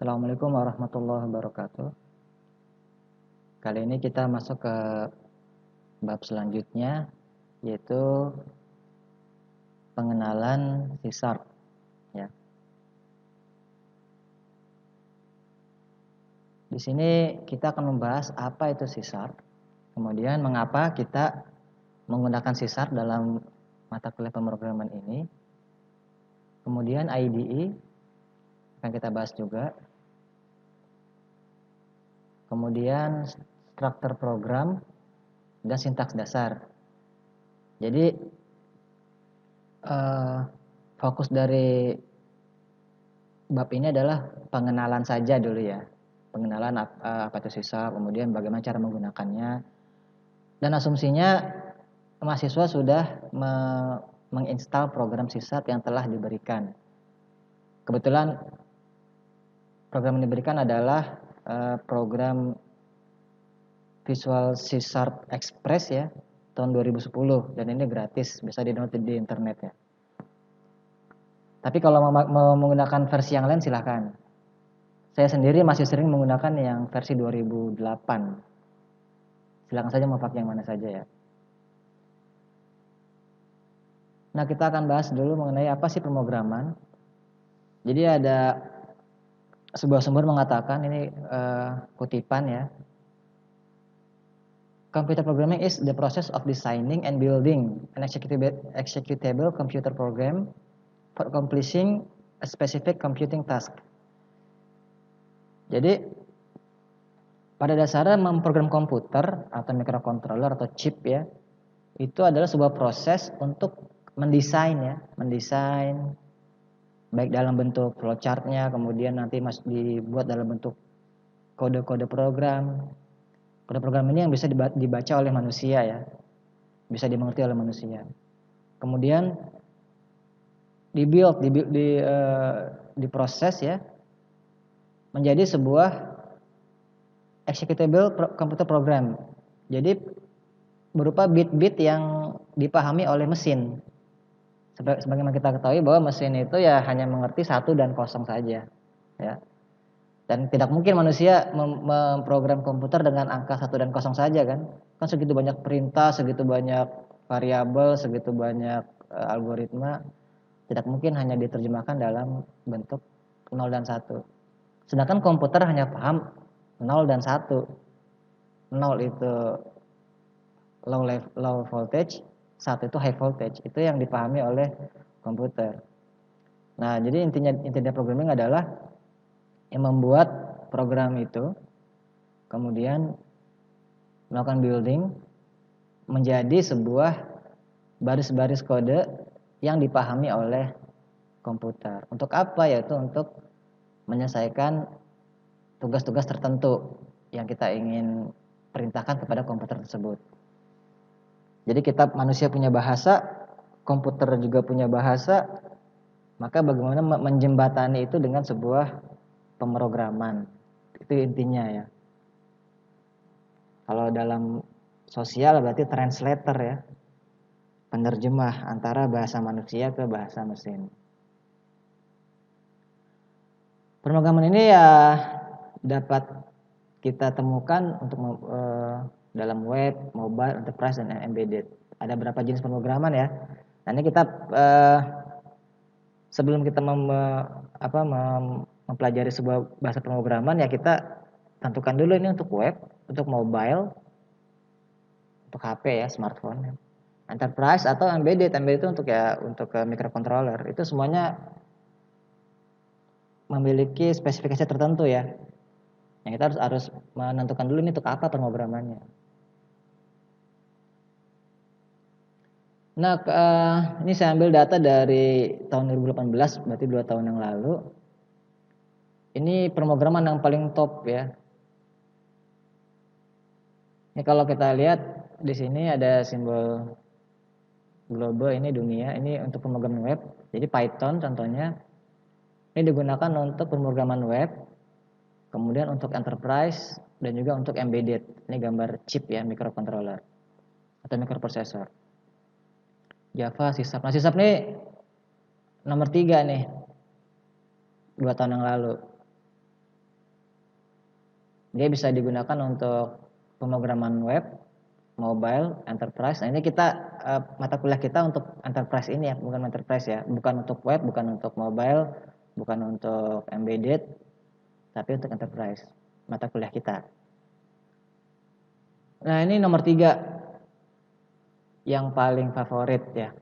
Assalamualaikum warahmatullahi wabarakatuh. Kali ini kita masuk ke bab selanjutnya, yaitu pengenalan C#. Ya. Di sini kita akan membahas apa itu C#, kemudian mengapa kita menggunakan C# dalam mata kuliah pemrograman ini, kemudian IDE akan kita bahas juga, kemudian struktur program dan sintaks dasar. Jadi fokus dari bab ini adalah pengenalan saja dulu ya. Pengenalan apa itu C#, kemudian bagaimana cara menggunakannya. Dan asumsinya mahasiswa sudah menginstal program C# yang telah diberikan. Kebetulan program yang diberikan adalah program Visual C# Express ya, tahun 2010, dan ini gratis, bisa di-download di internet ya. Tapi kalau mau menggunakan versi yang lain silahkan. Saya sendiri masih sering menggunakan yang versi 2008. Silakan saja mau pakai yang mana saja ya. Nah, kita akan bahas dulu mengenai apa sih pemrograman. Jadi ada sebuah sumber mengatakan, ini kutipan ya. Computer programming is the process of designing and building an executable computer program for accomplishing a specific computing task. Jadi pada dasarnya memprogram komputer atau microcontroller atau chip ya, itu adalah sebuah proses untuk mendesain ya, mendesain baik dalam bentuk flowchartnya, kemudian nanti dibuat dalam bentuk kode-kode program. Kode program ini yang bisa dibaca oleh manusia ya, bisa dimengerti oleh manusia. Kemudian diproses ya menjadi sebuah executable computer program. Jadi berupa bit-bit yang dipahami oleh mesin. Sebagaimana kita ketahui bahwa mesin itu ya hanya mengerti 1 dan 0 saja ya. Dan tidak mungkin manusia memprogram komputer dengan angka 1 dan 0 saja kan. Kan segitu banyak perintah, segitu banyak variabel, segitu banyak algoritma. Tidak mungkin hanya diterjemahkan dalam bentuk 0 dan 1. Sedangkan komputer hanya paham 0 dan 1. 0 itu low voltage, 1 itu high voltage. Itu yang dipahami oleh komputer. Nah, jadi intinya programming adalah yang membuat program itu, kemudian melakukan building menjadi sebuah baris-baris kode yang dipahami oleh komputer. Untuk apa? Yaitu untuk menyelesaikan tugas-tugas tertentu yang kita ingin perintahkan kepada komputer tersebut. Jadi kita manusia punya bahasa, komputer juga punya bahasa, maka bagaimana menjembatani itu dengan sebuah pemrograman. Itu intinya ya. Kalau dalam sosial berarti translator ya, penerjemah antara bahasa manusia ke bahasa mesin. Pemrograman ini ya dapat kita temukan untuk dalam web, mobile, enterprise, dan embedded. Ada berapa jenis pemrograman ya. Nah, ini kita sebelum kita mempelajari sebuah bahasa pemrograman ya kita tentukan dulu ini untuk web, untuk mobile, untuk HP ya, smartphone, enterprise atau embedded. Embedded itu untuk microcontroller. Itu semuanya memiliki spesifikasi tertentu ya. Yang kita harus menentukan dulu ini untuk apa pemrogramannya. Nah, ini saya ambil data dari tahun 2018, berarti 2 tahun yang lalu. Ini pemrograman yang paling top ya. Ini kalau kita lihat di sini ada simbol global, ini dunia, ini untuk pemrograman web. Jadi Python contohnya. Ini digunakan untuk pemrograman web, kemudian untuk enterprise dan juga untuk embedded. Ini gambar chip ya, microcontroller atau microprocessor. Java, C#. Nah, C# ini nomor 3 nih, 2 tahun yang lalu. Dia bisa digunakan untuk pemrograman web, mobile, enterprise. Nah, ini kita mata kuliah kita untuk enterprise ini ya, bukan enterprise ya, bukan untuk web, bukan untuk mobile, bukan untuk embedded, tapi untuk enterprise mata kuliah kita. Nah, ini nomor 3 yang paling favorit ya.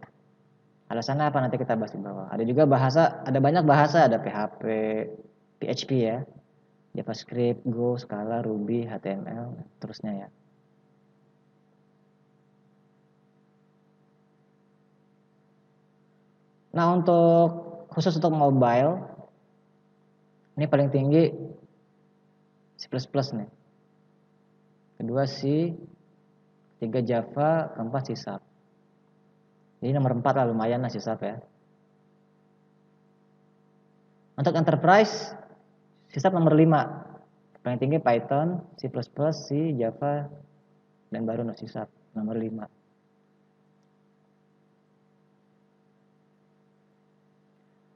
Alasannya apa nanti kita bahas di bawah. Ada juga bahasa, ada banyak bahasa, ada PHP, PHP ya, JavaScript, Go, Scala, Ruby, HTML, terusnya ya. Nah, khusus untuk mobile, ini paling tinggi C++ nih. Kedua C, ketiga Java, keempat C#. Jadi nomor 4 lah, lumayan lah C# ya. Untuk enterprise, C# nomor 5. Paling tinggi Python, C++, C, Java, dan baru C# nomor 5.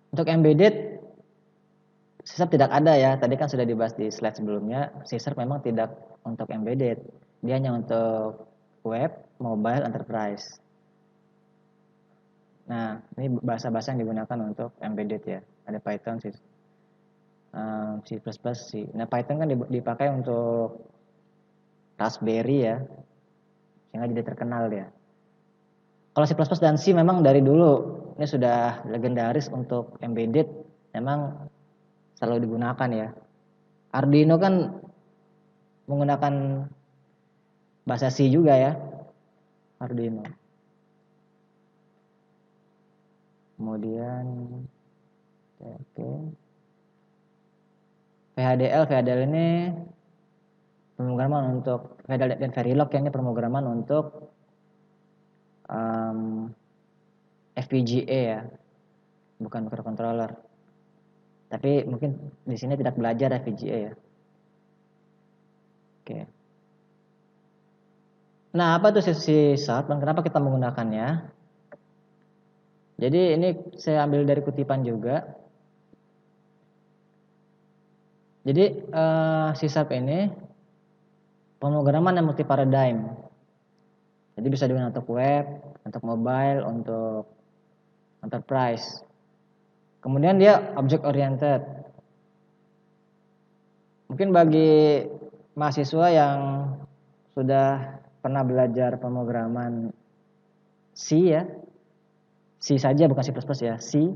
Untuk embedded, C# tidak ada ya. Tadi kan sudah dibahas di slide sebelumnya. C# memang tidak untuk embedded. Dia hanya untuk web, mobile, enterprise. Nah, ini bahasa-bahasa yang digunakan untuk embedded ya. Ada Python, C++, C. Nah, Python kan dipakai untuk Raspberry ya. Sehingga jadi terkenal ya. Kalau C++ dan C memang dari dulu ini sudah legendaris untuk embedded, memang selalu digunakan ya. Arduino kan menggunakan bahasa C juga ya, Arduino. Kemudian oke. VHDL ini pemrograman untuk VHDL dan Verilog yang ini pemrograman untuk FPGA ya, bukan microcontroller. Tapi mungkin di sini tidak belajar FPGA ya. Oke. Nah, apa tuh C# dan kenapa kita menggunakannya? Jadi ini saya ambil dari kutipan juga. Jadi C# ini pemrograman yang multi paradigm. Jadi bisa digunakan untuk web, untuk mobile, untuk enterprise. Kemudian dia object oriented. Mungkin bagi mahasiswa yang sudah pernah belajar pemrograman C ya, C saja bukan C++ ya, C.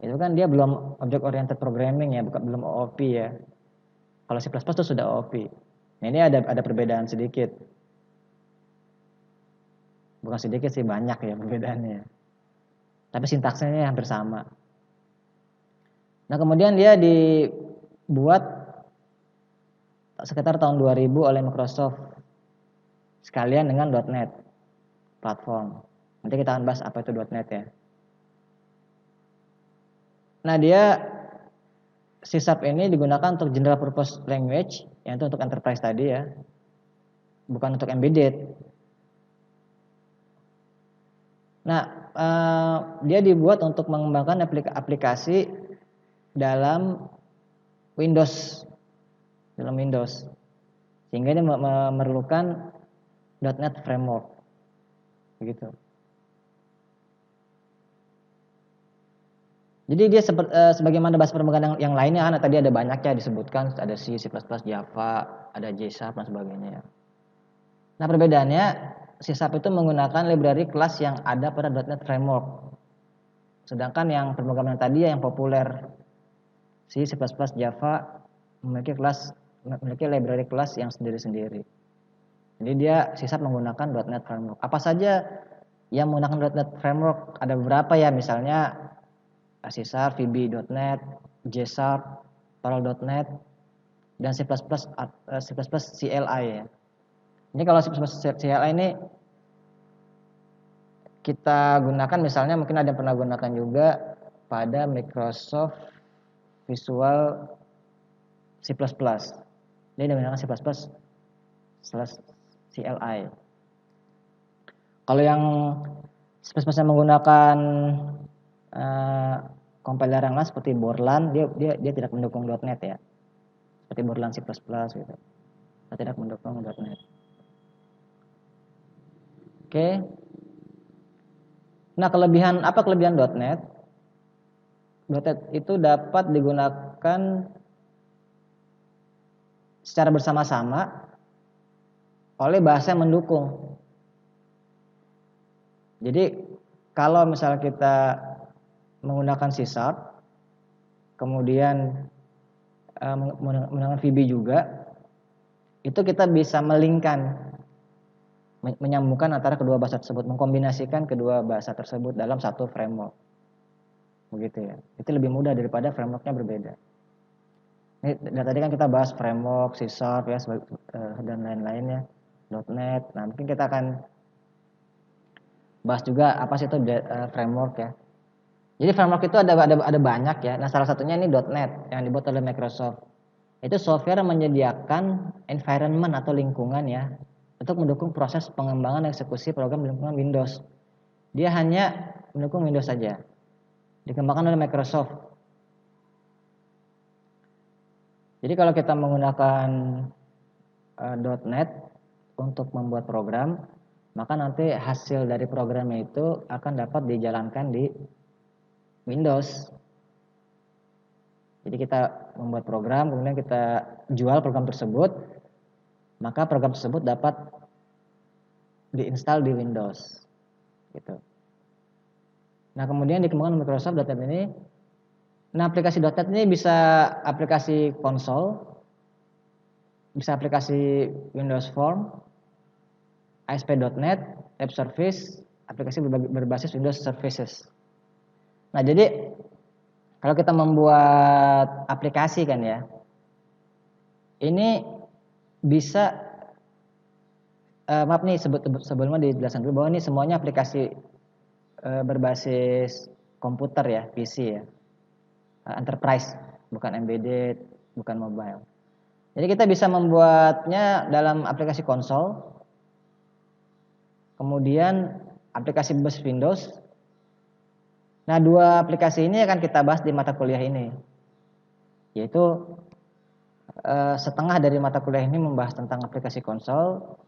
Itu kan dia belum object oriented programming ya, belum OOP ya. Kalau C++ itu sudah OOP. Nah, ini ada perbedaan sedikit. Bukan sedikit sih, banyak ya perbedaannya. Tapi sintaksnya hampir sama. Nah, kemudian dia dibuat sekitar tahun 2000 oleh Microsoft sekalian dengan .NET platform. Nanti kita akan bahas apa itu .NET ya. Nah, dia C# ini digunakan untuk general purpose language, yaitu untuk enterprise tadi ya, bukan untuk embedded. Nah, dia dibuat untuk mengembangkan aplikasi dalam Windows, sehingga dia memerlukan .NET framework, begitu. Jadi dia sebagaimana bahasa pemrograman yang lainnya kan tadi ada banyak ya disebutkan, ada C++, Java, ada J# dan sebagainya. Nah, perbedaannya C# itu menggunakan library kelas yang ada pada .NET framework. Sedangkan yang pemrograman tadi yang populer C++, Java memiliki library kelas yang sendiri-sendiri. Jadi dia C# menggunakan .NET framework. Apa saja yang menggunakan .NET framework? Ada beberapa ya, misalnya C#, VB.NET, J#, Perl.NET, dan C++ CLI ya. Ini kalau C++ CLI ini kita gunakan misalnya, mungkin ada yang pernah gunakan juga pada Microsoft Visual C++. Dia menggunakan C++ CLI. Kalau yang C++ yang menggunakan compiler yang lain seperti Borland, dia tidak mendukung .NET ya. seperti Borderlands C++ gitu. Kita tidak mendukung .NET. Oke. Nah, apa kelebihan .NET? .NET itu dapat digunakan secara bersama-sama oleh bahasa yang mendukung. Jadi kalau misalnya kita menggunakan C#, kemudian menggunakan VB juga, itu kita bisa menyambungkan antara kedua bahasa tersebut, mengkombinasikan kedua bahasa tersebut dalam satu framework. Begitu ya. Itu lebih mudah daripada frameworknya berbeda. Ini dari tadi kan kita bahas framework, C# ya, dan lain-lainnya, .NET. Nah, mungkin kita akan bahas juga apa sih itu framework ya. Jadi framework itu ada banyak ya. Nah, salah satunya ini .NET yang dibuat oleh Microsoft. Itu software yang menyediakan environment atau lingkungan ya untuk mendukung proses pengembangan eksekusi program di lingkungan Windows. Dia hanya mendukung Windows saja. Dikembangkan oleh Microsoft. Jadi kalau kita menggunakan .NET untuk membuat program, maka nanti hasil dari programnya itu akan dapat dijalankan di Windows. Jadi kita membuat program, kemudian kita jual program tersebut, maka program tersebut dapat diinstal di Windows. Gitu. Nah, kemudian dikembangkan Microsoft .NET ini. Nah, aplikasi .NET ini bisa aplikasi konsol, bisa aplikasi Windows Form, ASP.NET, Web Service, aplikasi berbasis Windows Services. Nah, jadi kalau kita membuat aplikasi kan ya, ini bisa, maaf nih sebelumnya dijelaskan dulu bahwa ini semuanya aplikasi berbasis komputer ya, PC ya, enterprise, bukan embedded, bukan mobile. Jadi kita bisa membuatnya dalam aplikasi konsol, kemudian aplikasi berbasis Windows. Nah, dua aplikasi ini akan kita bahas di mata kuliah ini, yaitu setengah dari mata kuliah ini membahas tentang aplikasi konsol,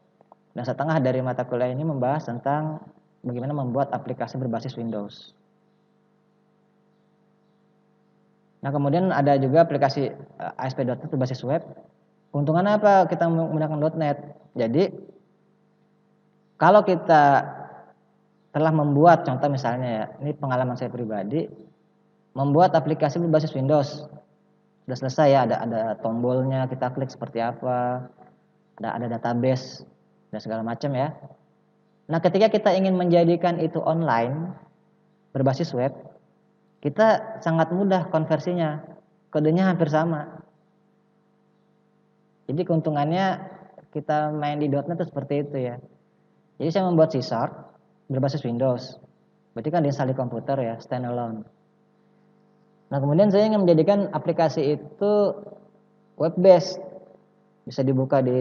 dan setengah dari mata kuliah ini membahas tentang bagaimana membuat aplikasi berbasis Windows. Nah, kemudian ada juga aplikasi ASP.NET berbasis web. Keuntungannya apa kita menggunakan .NET? Jadi kalau kita telah membuat, contoh misalnya ya, ini pengalaman saya pribadi, membuat aplikasi berbasis Windows, sudah selesai ya, ada tombolnya, kita klik seperti apa, ada database dan segala macam ya. Nah, ketika kita ingin menjadikan itu online berbasis web, kita sangat mudah konversinya, kodenya hampir sama. Jadi keuntungannya kita main di .NET itu seperti itu ya. Jadi saya membuat C# berbasis Windows, berarti kan diinstal di komputer ya, standalone. Nah, kemudian saya ingin menjadikan aplikasi itu web based, bisa dibuka di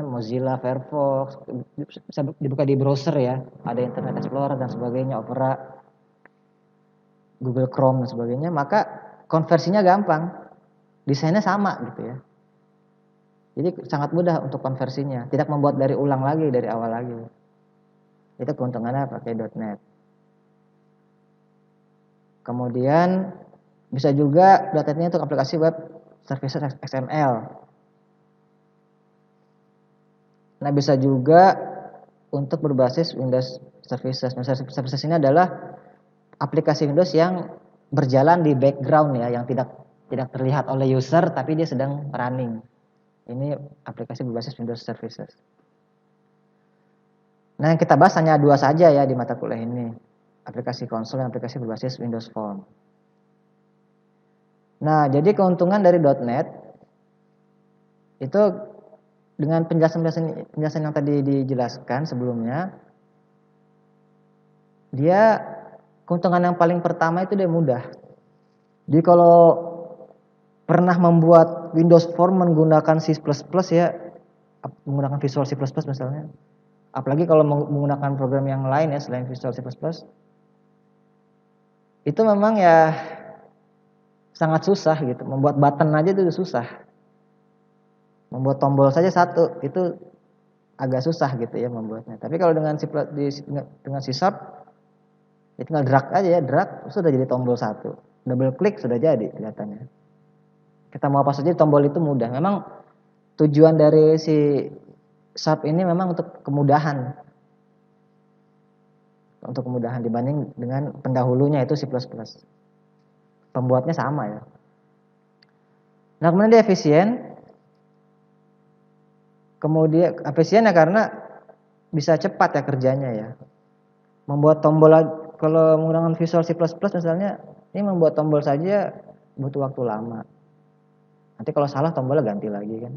Mozilla, Firefox, bisa dibuka di browser ya, ada Internet Explorer dan sebagainya, Opera, Google Chrome dan sebagainya, maka konversinya gampang, desainnya sama gitu ya. Jadi sangat mudah untuk konversinya, tidak membuat dari ulang lagi, dari awal lagi. Itu keuntungannya pakai .NET. Kemudian bisa juga .NET-nya untuk aplikasi web services XML. Nah, bisa juga untuk berbasis Windows Services. Nah, Services ini adalah aplikasi Windows yang berjalan di background ya, yang tidak terlihat oleh user tapi dia sedang running. Ini aplikasi berbasis Windows Services. Nah, yang kita bahas hanya dua saja ya di mata kuliah ini. Aplikasi konsol dan aplikasi berbasis Windows Form. Nah, jadi keuntungan dari .NET itu dengan penjelasan yang tadi dijelaskan sebelumnya, dia keuntungan yang paling pertama itu dia mudah. Jadi kalau pernah membuat Windows Form menggunakan C++ ya, menggunakan Visual C++ misalnya, apalagi kalau menggunakan program yang lain ya selain Visual C++, itu memang ya sangat susah gitu. Membuat button aja itu susah. Membuat tombol saja satu itu agak susah gitu ya membuatnya. Tapi kalau dengan dengan C Sharp, ya tinggal drag aja ya, drag sudah jadi tombol satu. Double klik sudah jadi kelihatannya. Kita mau apa saja tombol itu mudah. Memang tujuan dari si Sharp ini memang untuk kemudahan. Untuk kemudahan dibanding dengan pendahulunya itu C++. Pembuatnya sama ya. Nah, kemudian dia efisien. Kemudian efisien ya karena bisa cepat ya kerjanya ya. Membuat tombol, kalau menggunakan Visual C++ misalnya, ini membuat tombol saja butuh waktu lama. Nanti kalau salah tombolnya ganti lagi kan.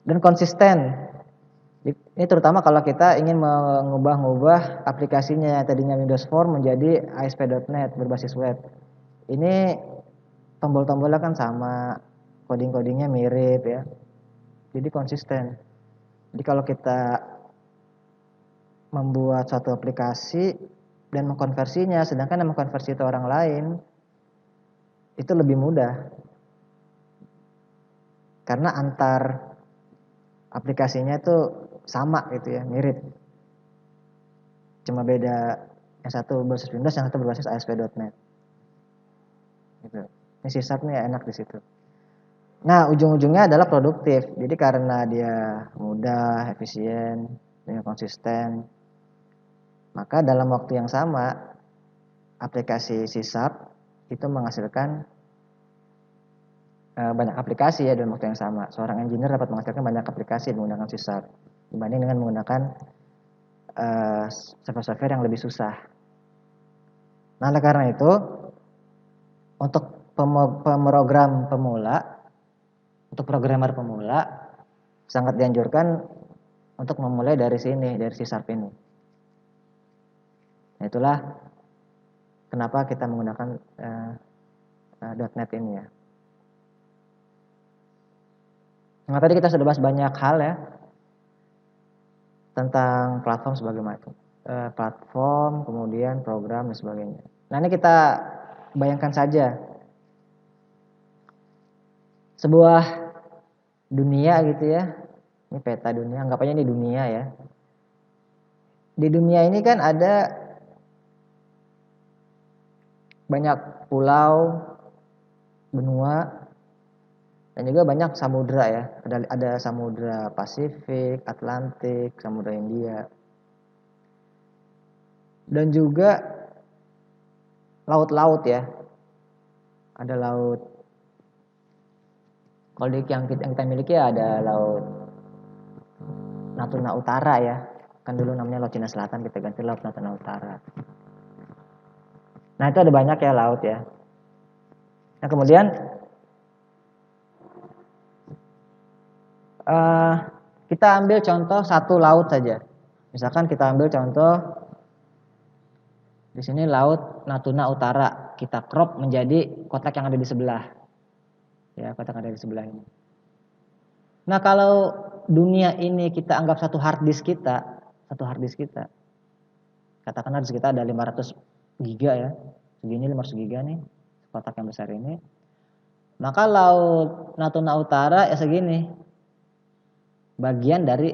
Dan konsisten. Ini terutama kalau kita ingin mengubah-ubah aplikasinya yang tadinya Windows Form menjadi ASP.NET berbasis web. Ini tombol-tombolnya kan sama, coding-codingnya mirip ya. Jadi konsisten. Jadi kalau kita membuat suatu aplikasi dan mengkonversinya, sedangkan yang mengkonversi itu orang lain, itu lebih mudah. Karena antar aplikasinya itu sama gitu ya, mirip. Cuma beda yang satu berbasis Windows, yang satu berbasis ASP.NET. Gitu. Ini C# nih enak di situ. Nah, ujung-ujungnya adalah produktif. Jadi karena dia mudah, efisien, dan konsisten, maka dalam waktu yang sama aplikasi C# itu menghasilkan banyak aplikasi ya dalam waktu yang sama. Seorang engineer dapat menghasilkan banyak aplikasi menggunakan C# dibanding dengan menggunakan software-software yang lebih susah. Nah, oleh karena itu untuk pemrogram pemula, untuk programmer pemula sangat dianjurkan untuk memulai dari sini, dari C# ini. Nah, itulah kenapa kita menggunakan .NET ini ya. Nah, tadi kita sudah bahas banyak hal ya tentang platform sebagai macam. Platform, kemudian program dan sebagainya. Nah, ini kita bayangkan saja sebuah dunia gitu ya. Ini peta dunia, anggap aja ini dunia ya. Di dunia ini kan ada banyak pulau, benua, dan juga banyak samudra ya. Ada samudra Pasifik, Atlantik, samudra India. Dan juga laut-laut ya. Ada laut, kalau yang kita miliki ada laut Natuna Utara ya. Kan dulu namanya Laut Cina Selatan, kita ganti Laut Natuna Utara. Nah, itu ada banyak ya laut ya. Nah, kemudian kita ambil contoh satu laut saja. Misalkan kita ambil contoh di sini Laut Natuna Utara, kita crop menjadi kotak yang ada di sebelah. Ya, kotak yang ada di sebelah ini. Nah, kalau dunia ini kita anggap satu hard disk kita, katakan hard disk kita ada 500 giga ya, segini 500 giga nih, kotak yang besar ini. Maka Laut Natuna Utara ya segini, bagian dari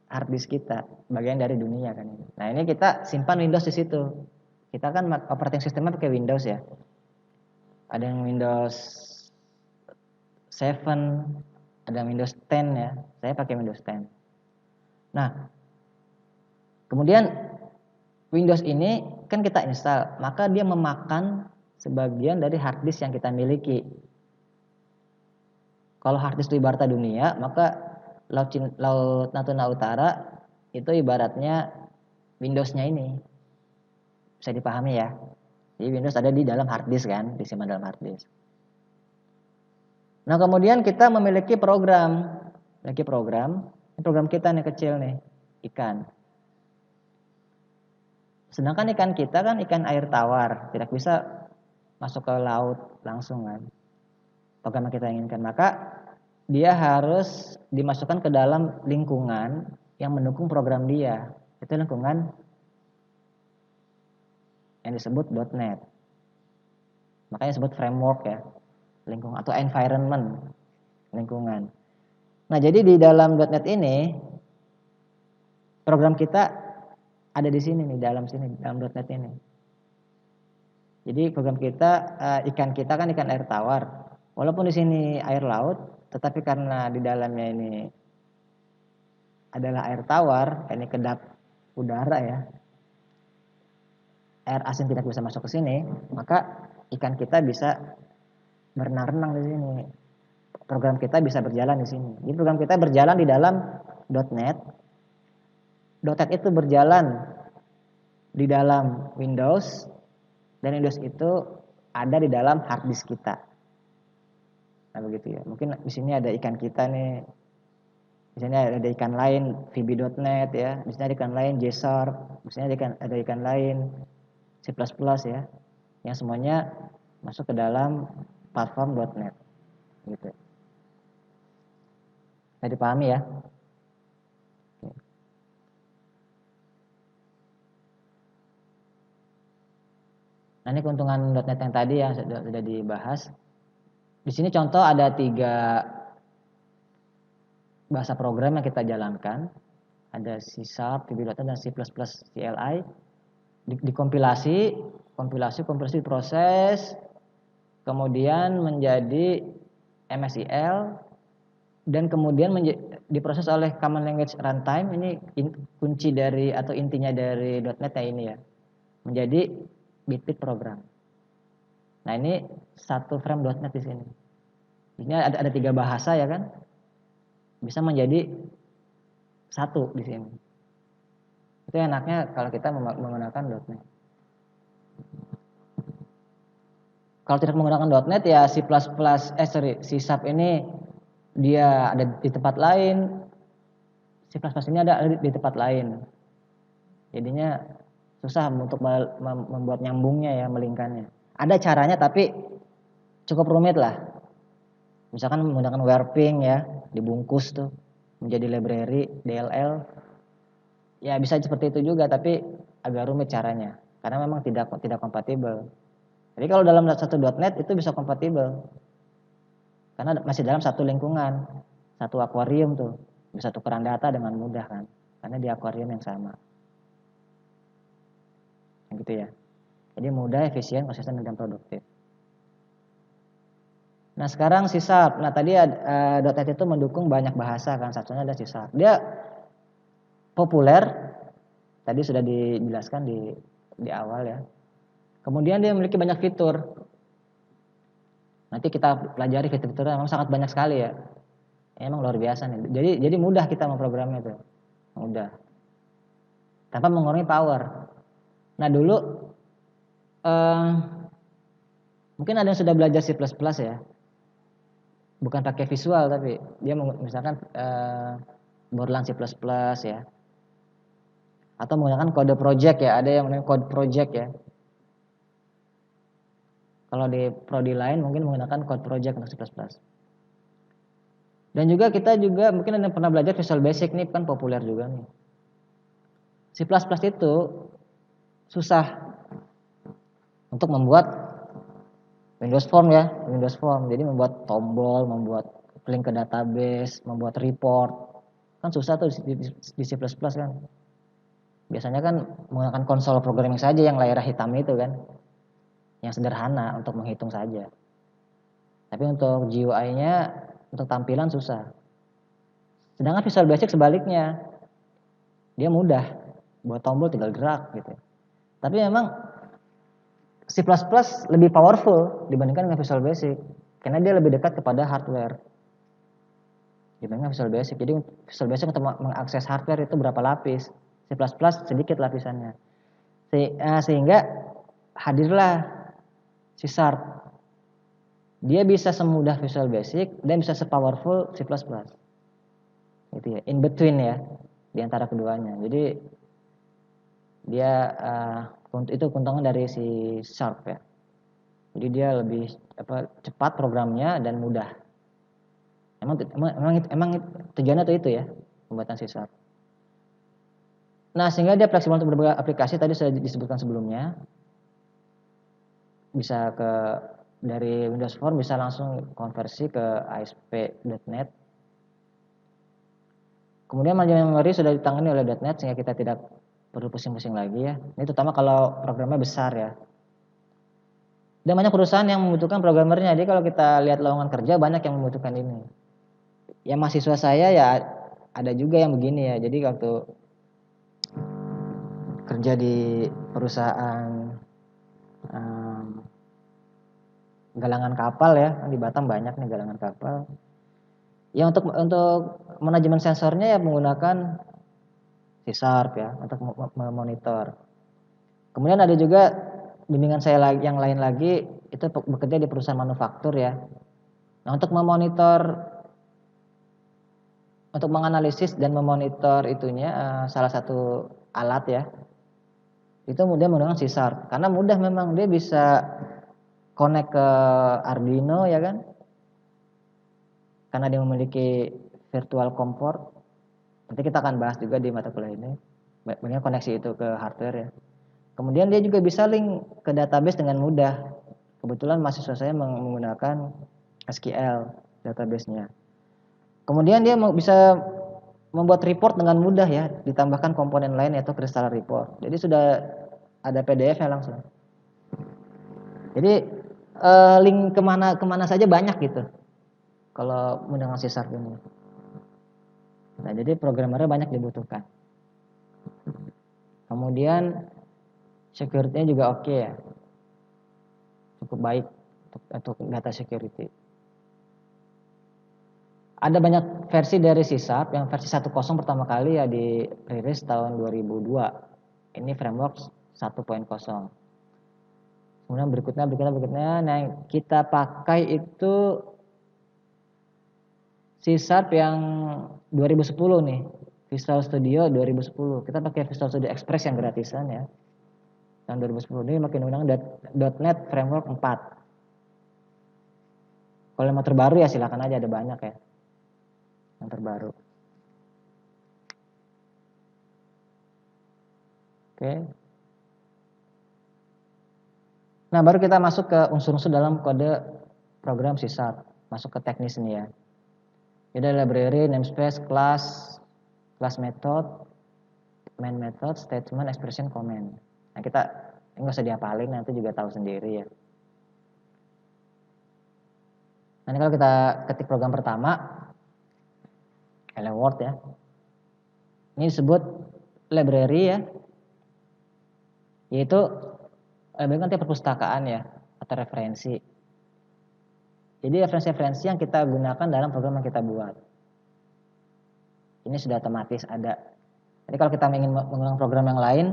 hard disk kita, bagian dari dunia kan ini. Nah, ini kita simpan Windows di situ. Kita kan operating sistemnya pakai Windows ya. Ada yang Windows 7, ada yang Windows 10 ya. Saya pakai Windows 10. Nah, kemudian Windows ini kan kita install, maka dia memakan sebagian dari hard disk yang kita miliki. Kalau hard disk itu ibaratnya dunia, maka Laut Natuna Utara itu ibaratnya Windows-nya ini. Bisa dipahami ya. Jadi Windows ada di dalam hard disk kan, disimpan dalam hard disk. Nah, kemudian kita memiliki program. Ini program kita nih kecil nih, ikan. Sedangkan ikan kita kan ikan air tawar, tidak bisa masuk ke laut langsung kan. Program yang kita inginkan, maka dia harus dimasukkan ke dalam lingkungan yang mendukung program dia. Itu lingkungan yang disebut .NET. Makanya disebut framework ya, lingkungan atau environment, lingkungan. Nah, jadi di dalam .NET ini program kita ada di sini nih, dalam sini, dalam .NET ini. Jadi program kita, ikan kita kan ikan air tawar. Walaupun di sini air laut, tetapi karena di dalamnya ini adalah air tawar, ini kedap udara ya, air asin tidak bisa masuk ke sini, maka ikan kita bisa berenang-renang di sini. Program kita bisa berjalan di sini. Jadi program kita berjalan di dalam .NET. .NET itu berjalan di dalam Windows, dan Windows itu ada di dalam hard disk kita. Nah begitu ya. Mungkin di sini ada ikan kita nih. Di sini ada ikan lain VB.NET ya. Di sini ada ikan lain JSharp. Di sini ada ikan lain C++ ya. Yang semuanya masuk ke dalam platform .NET. Gitu. Bisa dipahami ya. Nah ini keuntungan .NET yang tadi yang sudah dibahas. Di sini contoh ada 3 bahasa program yang kita jalankan. Ada C#, VB.NET, dan C++ CLI. Dikompilasi, kompilasi proses, kemudian menjadi MSIL, dan kemudian diproses oleh Common Language Runtime. Ini kunci dari atau intinya dari .NET ya ini ya, menjadi bit program. Nah ini satu frame .NET di sini. Ini ada 3 bahasa ya kan, bisa menjadi satu di sini. Itu enaknya kalau kita menggunakan .NET. Kalau tidak menggunakan .NET ya C++, C# ini dia ada di tempat lain, C++ ini ada di tempat lain. Jadinya susah untuk membuat nyambungnya ya, melingkannya. Ada caranya tapi cukup rumit lah. Misalkan menggunakan warping ya, dibungkus tuh menjadi library DLL. Ya bisa seperti itu juga, tapi agak rumit caranya karena memang tidak kompatibel. Jadi kalau dalam satu .NET itu bisa kompatibel karena masih dalam satu lingkungan, satu akuarium tuh, bisa tukeran data dengan mudah kan, karena di akuarium yang sama. Gitu ya. Jadi mudah, efisien, konsisten, dan produktif. Nah sekarang C#. Nah tadi .NET itu mendukung banyak bahasa kan, satunya ada C#. Dia populer, tadi sudah dijelaskan di awal ya. Kemudian dia memiliki banyak fitur. Nanti kita pelajari fitur-fiturnya, memang sangat banyak sekali ya. Emang luar biasa nih. Jadi mudah kita memprogramnya itu, mudah. Tanpa mengurangi power. Nah dulu mungkin ada yang sudah belajar C++ ya. Bukan pakai visual tapi dia misalkan Borlang C++ ya. Atau menggunakan kode project ya, ada yang menggunakan code project ya. Kalau di prodi lain mungkin menggunakan code project untuk C++. Dan juga kita juga mungkin ada yang pernah belajar Visual Basic nih, kan populer juga nih. C++ itu susah untuk membuat Windows Form ya, Windows Form. Jadi membuat tombol, membuat link ke database, membuat report. Kan susah tuh di C++ kan. Biasanya kan menggunakan konsol programming saja yang layar hitam itu kan. Yang sederhana untuk menghitung saja. Tapi untuk GUI-nya, untuk tampilan susah. Sedangkan Visual Basic sebaliknya. Dia mudah. Buat tombol tinggal gerak gitu. Tapi memang C++ lebih powerful dibandingkan dengan Visual Basic. Karena dia lebih dekat kepada hardware dibandingkan Visual Basic. Jadi Visual Basic untuk mengakses hardware itu berapa lapis. C++ sedikit lapisannya. Sehingga hadirlah C#. Dia bisa semudah Visual Basic dan bisa sepowerful C++. Gitu ya, in between ya, di antara keduanya. Jadi dia itu keuntungan dari si Sharp ya. Jadi dia lebih cepat programnya dan mudah. Emang tujuannya itu ya, pembuatan C#. Nah, sehingga dia fleksibel untuk berbagai aplikasi, tadi sudah disebutkan sebelumnya. Bisa ke dari Windows Phone bisa langsung konversi ke ASP.NET. Kemudian manajemen memori sudah ditangani oleh .NET sehingga kita tidak perlu pusing-pusing lagi ya. Ini terutama kalau programnya besar ya. Dan banyak perusahaan yang membutuhkan programmernya. Jadi kalau kita lihat lowongan kerja banyak yang membutuhkan ini. Ya mahasiswa saya ya ada juga yang begini ya. Jadi waktu kerja di perusahaan galangan kapal ya, di Batam banyak nih galangan kapal. Ya untuk manajemen sensornya ya menggunakan C# ya untuk memonitor. Kemudian ada juga bimbingan saya yang lain lagi itu bekerja di perusahaan manufaktur ya. Nah untuk memonitor, untuk menganalisis dan memonitor itunya salah satu alat ya, itu kemudian menggunakan C# karena mudah memang dia bisa connect ke Arduino ya kan, karena dia memiliki virtual comport. Nanti kita akan bahas juga di mata kuliah ini bagaimana koneksi itu ke hardware ya. Kemudian dia juga bisa link ke database dengan mudah. Kebetulan mahasiswa saya menggunakan SQL database-nya. Kemudian dia bisa membuat report dengan mudah ya, ditambahkan komponen lain yaitu Crystal Report. Jadi sudah ada PDF-nya langsung. Jadi link kemana saja banyak gitu kalau menggunakan C# ini. Nah jadi programmernya banyak dibutuhkan. Kemudian security-nya juga oke ya, cukup baik untuk data security. Ada banyak versi dari C#, yang versi 1.0 pertama kali ya dirilis tahun 2002. Ini framework 1.0. Kemudian berikutnya, nah yang kita pakai itu C# yang 2010 nih, Visual Studio 2010. Kita pakai Visual Studio Express yang gratisan ya. Tahun 2010 ini makin undang .NET Framework 4. Kalau yang mau terbaru ya silakan aja, ada banyak ya yang terbaru. Oke. Nah baru kita masuk ke unsur-unsur dalam kode program C#. Masuk ke teknis nih ya. Jadi library, namespace, class method, main method, statement, expression, comment. Nah kita nggak usah dihafalin, nanti juga tahu sendiri ya. Nah ini kalau kita ketik program pertama, Hello World ya. Ini disebut library ya, yaitu library nanti perpustakaan ya atau referensi. Jadi referensi-referensi yang kita gunakan dalam program yang kita buat. Ini sudah otomatis ada. Jadi kalau kita ingin menggunakan program yang lain,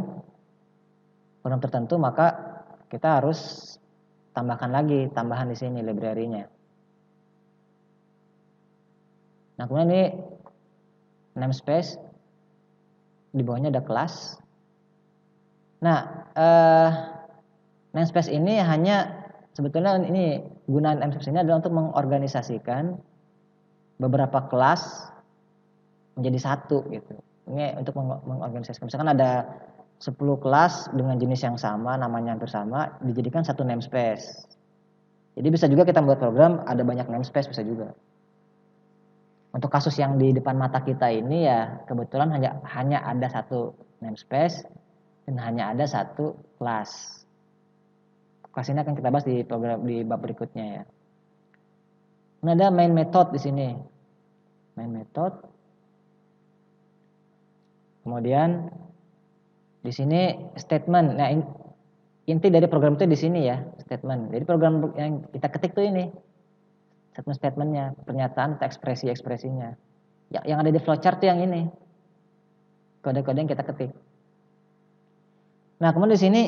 program tertentu, maka kita harus tambahkan lagi tambahan di sini library-nya. Nah kemudian ini namespace, di bawahnya ada kelas. Nah namespace ini hanya sebetulnya ini gunaan namespace ini adalah untuk mengorganisasikan beberapa kelas menjadi satu gitu. Ini untuk mengorganisasikan. Misalkan ada 10 kelas dengan jenis yang sama, namanya hampir sama, dijadikan satu namespace. Jadi bisa juga kita membuat program ada banyak namespace, bisa juga. Untuk kasus yang di depan mata kita ini ya kebetulan hanya ada satu namespace dan hanya ada satu kelas. Kelas ini akan kita bahas di program di bab berikutnya ya. Ini ada main method di sini. Main method. Kemudian di sini statement. Nah, inti dari program itu di sini ya, statement. Jadi program yang kita ketik tuh ini statement-statementnya, pernyataan atau ekspresi-ekspresinya. Yang ada di flowchart tuh yang ini, kode-kode yang kita ketik. Nah kemudian di sini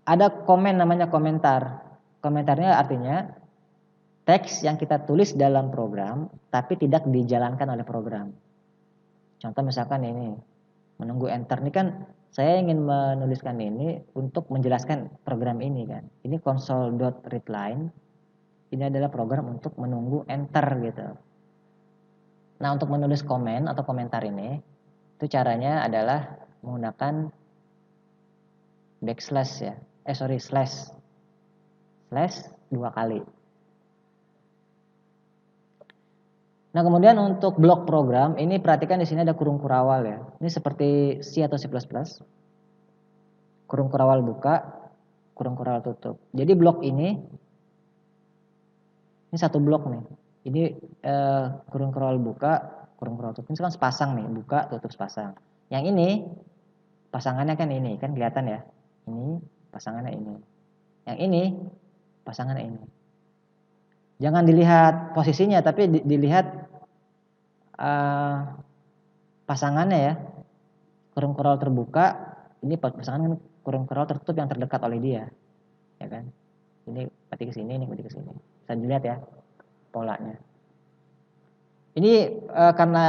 ada komen namanya komentar. Komentarnya artinya teks yang kita tulis dalam program tapi tidak dijalankan oleh program. Contoh misalkan ini, menunggu enter ini kan saya ingin menuliskan ini untuk menjelaskan program ini kan. Ini console.readline. Ini adalah program untuk menunggu enter gitu. Nah untuk menulis komen atau komentar ini, itu caranya adalah menggunakan backslash ya. Slash. slash 2 kali. Nah, kemudian untuk blok program ini perhatikan di sini ada kurung kurawal ya. Ini seperti C atau C++. Kurung kurawal buka, kurung kurawal tutup. Jadi blok ini satu blok nih. Ini kurung kurawal buka, kurung kurawal tutup. Ini kan sepasang nih, buka, tutup, sepasang. Yang ini pasangannya kan ini, kan kelihatan ya. Ini pasangannya ini. Yang ini pasangannya ini. Jangan dilihat posisinya, tapi dilihat pasangannya ya. Kurung kurawal terbuka, ini pasangan kurung kurawal tertutup yang terdekat oleh dia, ya kan? Ini berarti ke sini, ini berarti ke sini. Bisa dilihat ya polanya. Ini karena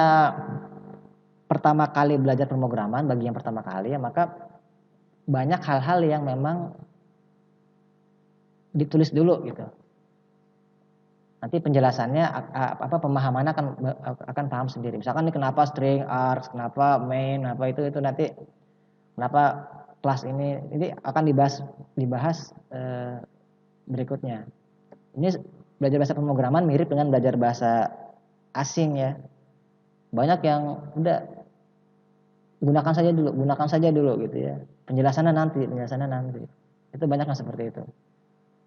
pertama kali belajar pemrograman, bagi yang pertama kali ya, maka banyak hal-hal yang memang ditulis dulu gitu. Nanti penjelasannya pemahamannya akan paham sendiri. Misalkan ini kenapa string, args, kenapa main, apa itu nanti kenapa kelas ini akan dibahas berikutnya. Ini belajar bahasa pemrograman mirip dengan belajar bahasa asing ya. Banyak yang udah gunakan saja dulu gitu ya. Penjelasannya nanti. Itu banyak yang seperti itu.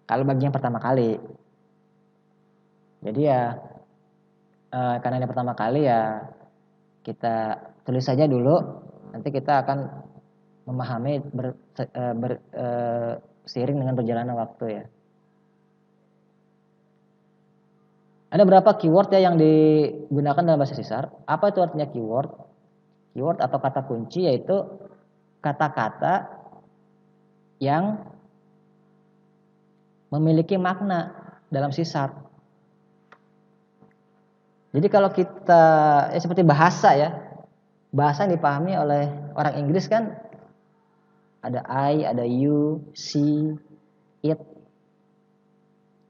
Kalau bagi yang pertama kali. Jadi ya karena ini pertama kali ya kita tulis saja dulu, nanti kita akan memahami seiring dengan berjalannya waktu ya. Ada berapa keyword ya yang digunakan dalam bahasa C#? Apa itu artinya keyword? Keyword atau kata kunci yaitu kata-kata yang memiliki makna dalam C#. Jadi kalau kita seperti bahasa ya, bahasa yang dipahami oleh orang Inggris kan ada I, ada you, she, it,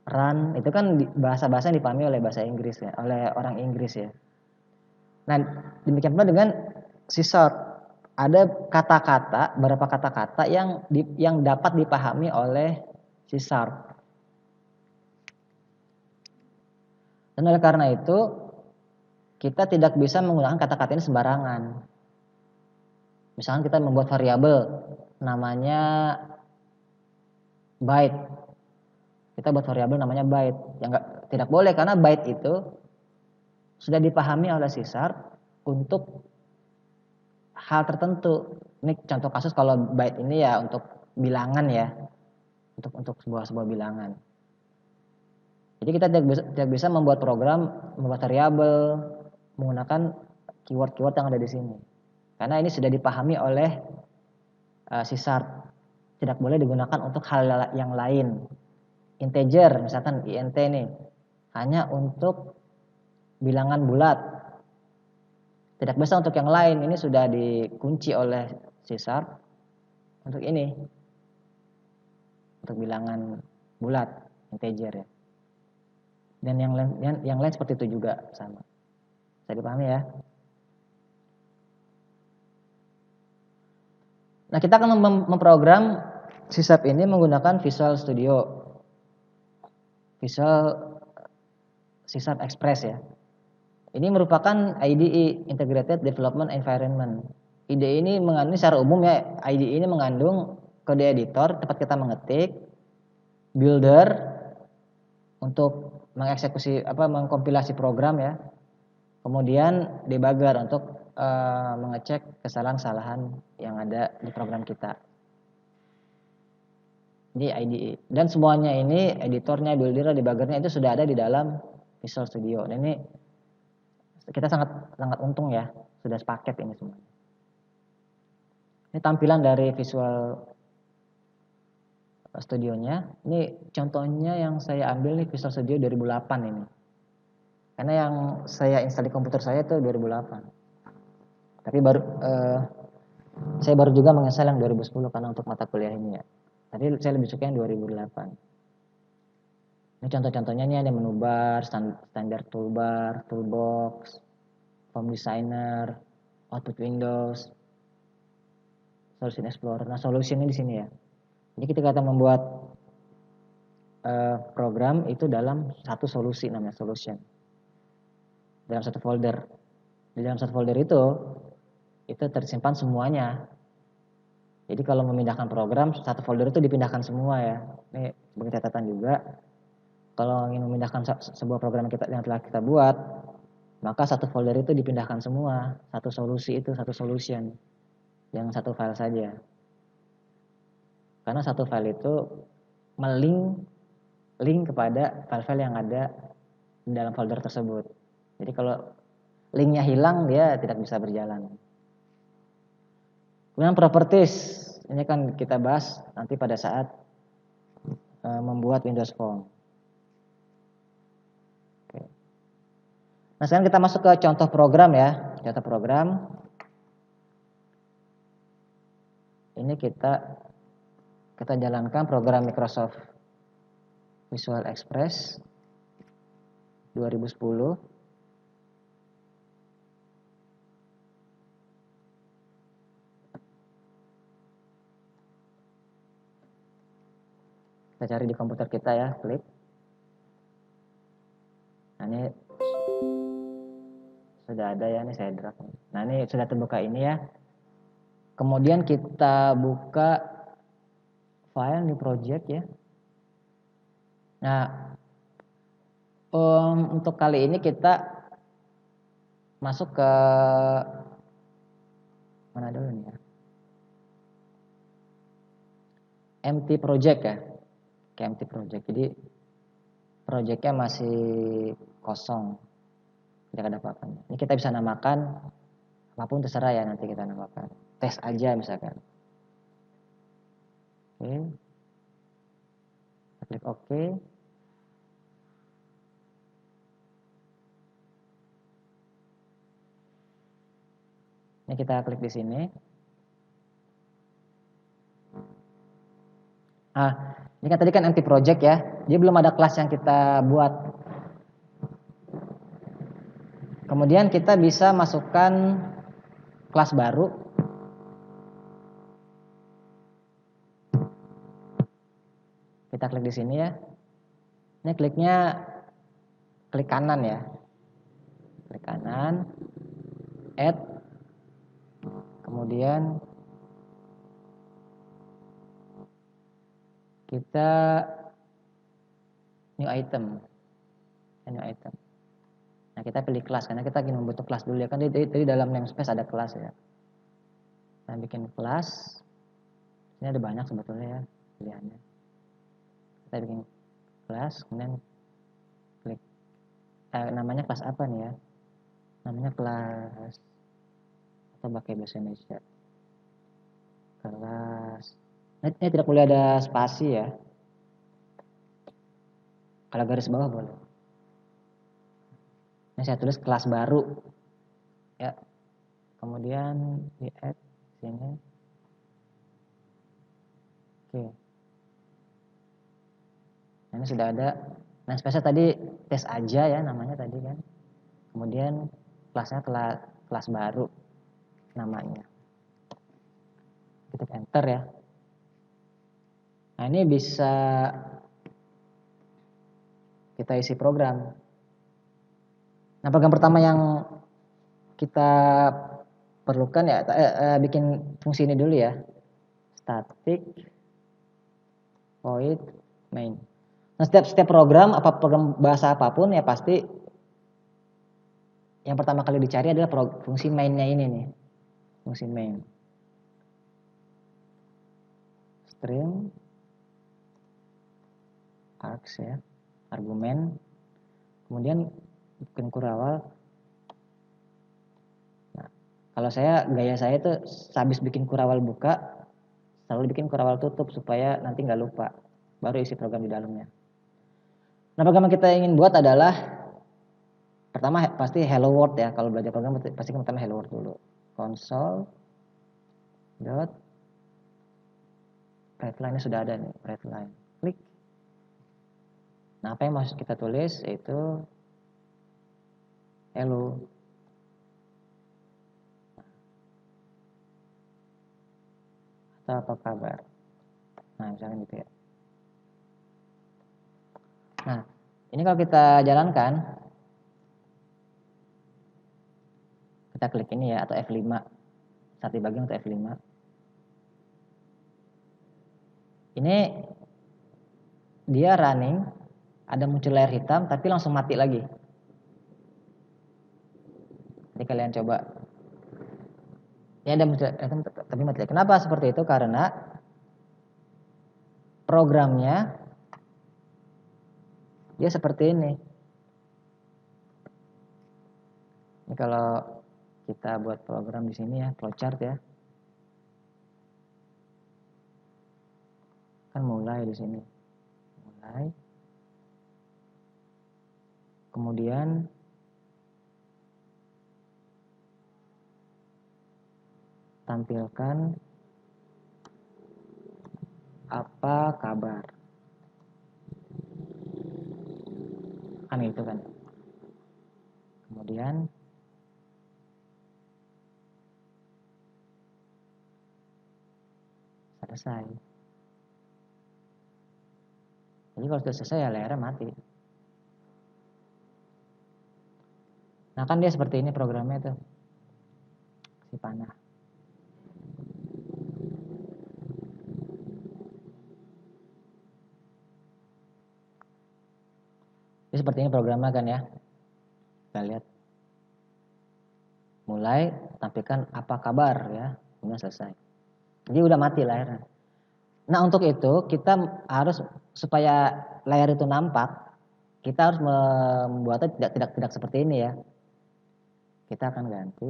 run, itu kan bahasa-bahasa yang dipahami oleh bahasa Inggris ya, oleh orang Inggris ya. Nah, demikian pula dengan C#. Ada kata-kata, beberapa kata-kata yang dapat dipahami oleh C#. Dan oleh karena itu kita tidak bisa menggunakan kata-kata ini sembarangan. Misalkan kita membuat variabel namanya byte. Kita buat variabel namanya byte. Yang tidak boleh karena byte itu sudah dipahami oleh C# untuk hal tertentu. Ini contoh kasus kalau byte ini ya untuk bilangan ya. Untuk sebuah bilangan. Jadi kita tidak bisa membuat program, membuat variabel menggunakan keyword-keyword yang ada di sini. Karena ini sudah dipahami oleh C#. Tidak boleh digunakan untuk hal yang lain. Integer, misalkan int nih, hanya untuk bilangan bulat. Tidak bisa untuk yang lain. Ini sudah dikunci oleh C# untuk ini. Untuk bilangan bulat, integer ya. Dan yang lain seperti itu juga sama. Bisa dipahami ya. Nah, kita akan memprogram C# ini menggunakan Visual Studio. Visual C# Express ya. Ini merupakan IDE, Integrated Development Environment. IDE ini mengandung secara umum ya, IDE ini mengandung kode editor tempat kita mengetik, builder untuk mengeksekusi mengkompilasi program ya. Kemudian debugger untuk mengecek kesalahan-kesalahan yang ada di program kita. Ini IDE. Dan semuanya ini editornya, builder, debuggernya itu sudah ada di dalam Visual Studio. Dan ini kita sangat untung ya, sudah sepaket ini semua. Ini tampilan dari Visual Studio-nya. Ini contohnya yang saya ambil nih Visual Studio 2008 ini. Karena yang saya install di komputer saya itu 2008. Tapi saya baru juga menginstal yang 2010 karena untuk mata kuliah ini ya. Tapi saya lebih suka yang 2008. Ini contoh-contohnya nih ada menu bar, standar toolbar, toolbox, form designer, output windows, solution explorer. Nah, solutionnya di sini ya. Jadi ketika kita membuat program itu dalam satu solusi, namanya solution, dalam satu folder. Di dalam satu folder itu tersimpan semuanya. Jadi kalau memindahkan program, satu folder itu dipindahkan semua ya. Ini sebagai catatan juga. Kalau ingin memindahkan sebuah program yang telah kita buat, maka satu folder itu dipindahkan semua. Satu solusi itu satu solution, yang satu file saja. Karena satu file itu link kepada file-file yang ada di dalam folder tersebut. Jadi kalau linknya hilang, dia tidak bisa berjalan. Kemudian properties, ini kan kita bahas nanti pada saat membuat Windows Phone. Oke. Nah, sekarang kita masuk ke contoh program ya. Contoh program. Ini kita jalankan program Microsoft Visual Express 2010. Kita cari di komputer kita ya, klik. Nah, ini sudah ada ya, ini saya drag. Nah, ini sudah terbuka ini ya. Kemudian kita buka file new project ya. Nah, untuk kali ini kita masuk ke mana dulu nih ya? Empty project ya. Ke empty project. Jadi projectnya masih kosong. Tidak ada apa-apanya. Ini kita bisa namakan apapun, terserah ya, nanti kita namakan. Tes aja misalkan. Oke. Kita klik OK. Ini kita klik di sini. Ini kan tadi kan empty project ya. Dia belum ada kelas yang kita buat. Kemudian kita bisa masukkan kelas baru. Kita klik di sini ya. Ini kliknya klik kanan ya. Klik kanan. Add. Kemudian kita new item. New item. Nah, kita pilih kelas karena kita ingin membentuk kelas dulu ya, kan di dalam namespace ada kelas ya. Kita bikin kelas. Ini ada banyak sebetulnya ya pilihannya. Kita bikin kelas, kemudian klik namanya kelas apa nih ya? Namanya kelas, atau pakai bahasa Indonesia. Kelas. Ini tidak boleh ada spasi ya. Kalau garis bawah boleh. Ini saya tulis kelas baru. Ya. Kemudian di add sini. Oke. Nah, ini sudah ada. Nah, spesial tadi tes aja ya namanya tadi kan. Kemudian kelasnya kelas baru namanya. Ketik enter ya. Nah, ini bisa kita isi program. Nah, program pertama yang kita perlukan ya, bikin fungsi ini dulu ya. Static void main. Nah, setiap program, program bahasa apapun ya pasti yang pertama kali dicari adalah fungsi mainnya ini nih. Fungsi main. String args ya, argumen. Kemudian bikin kurawal. Nah, kalau gaya saya itu habis bikin kurawal buka, selalu bikin kurawal tutup supaya nanti nggak lupa. Baru isi program di dalamnya. Nah, program yang kita ingin buat adalah pertama pasti hello world ya. Kalau belajar program pasti pertama hello world dulu. Console dot readline sudah ada nih, readline. Klik. Nah, apa yang mau kita tulis yaitu hello. Atau apa kabar. Nah, misalnya gitu ya. Nah, ini kalau kita jalankan, kita klik ini ya, atau F5, saat dibagi untuk F5. Ini dia running, ada muncul layar hitam, tapi langsung mati lagi. Jadi kalian coba. Ini ada muncul layar hitam, tapi mati lagi. Kenapa seperti itu? Karena programnya dia seperti ini. Ini kalau kita buat program di sini ya, flowchart ya. Kan mulai di sini. Mulai. Kemudian tampilkan apa kabar. Kan itu kan. Kemudian selesai. Jadi kalau sudah selesai ya layarnya mati. Nah kan dia seperti ini programnya tuh. Si panah. Jadi seperti ini programnya kan ya. Kita lihat. Mulai tampilkan apa kabar ya. Kemudian selesai. Jadi udah mati layarnya. Nah untuk itu kita harus supaya layar itu nampak, kita harus membuatnya tidak seperti ini ya. Kita akan ganti.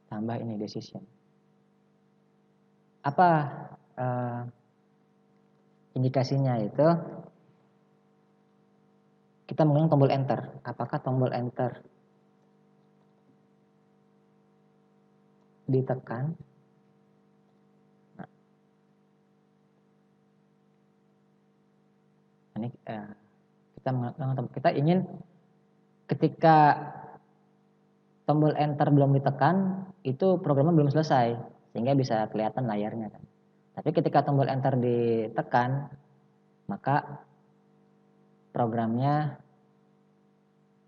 Tambah ini decision. Apa indikasinya itu? Kita menggunakan tombol enter. Apakah tombol enter ditekan? Nah, ini kita ingin ketika tombol enter belum ditekan, itu programnya belum selesai, sehingga bisa kelihatan layarnya kan. Tapi ketika tombol enter ditekan, maka programnya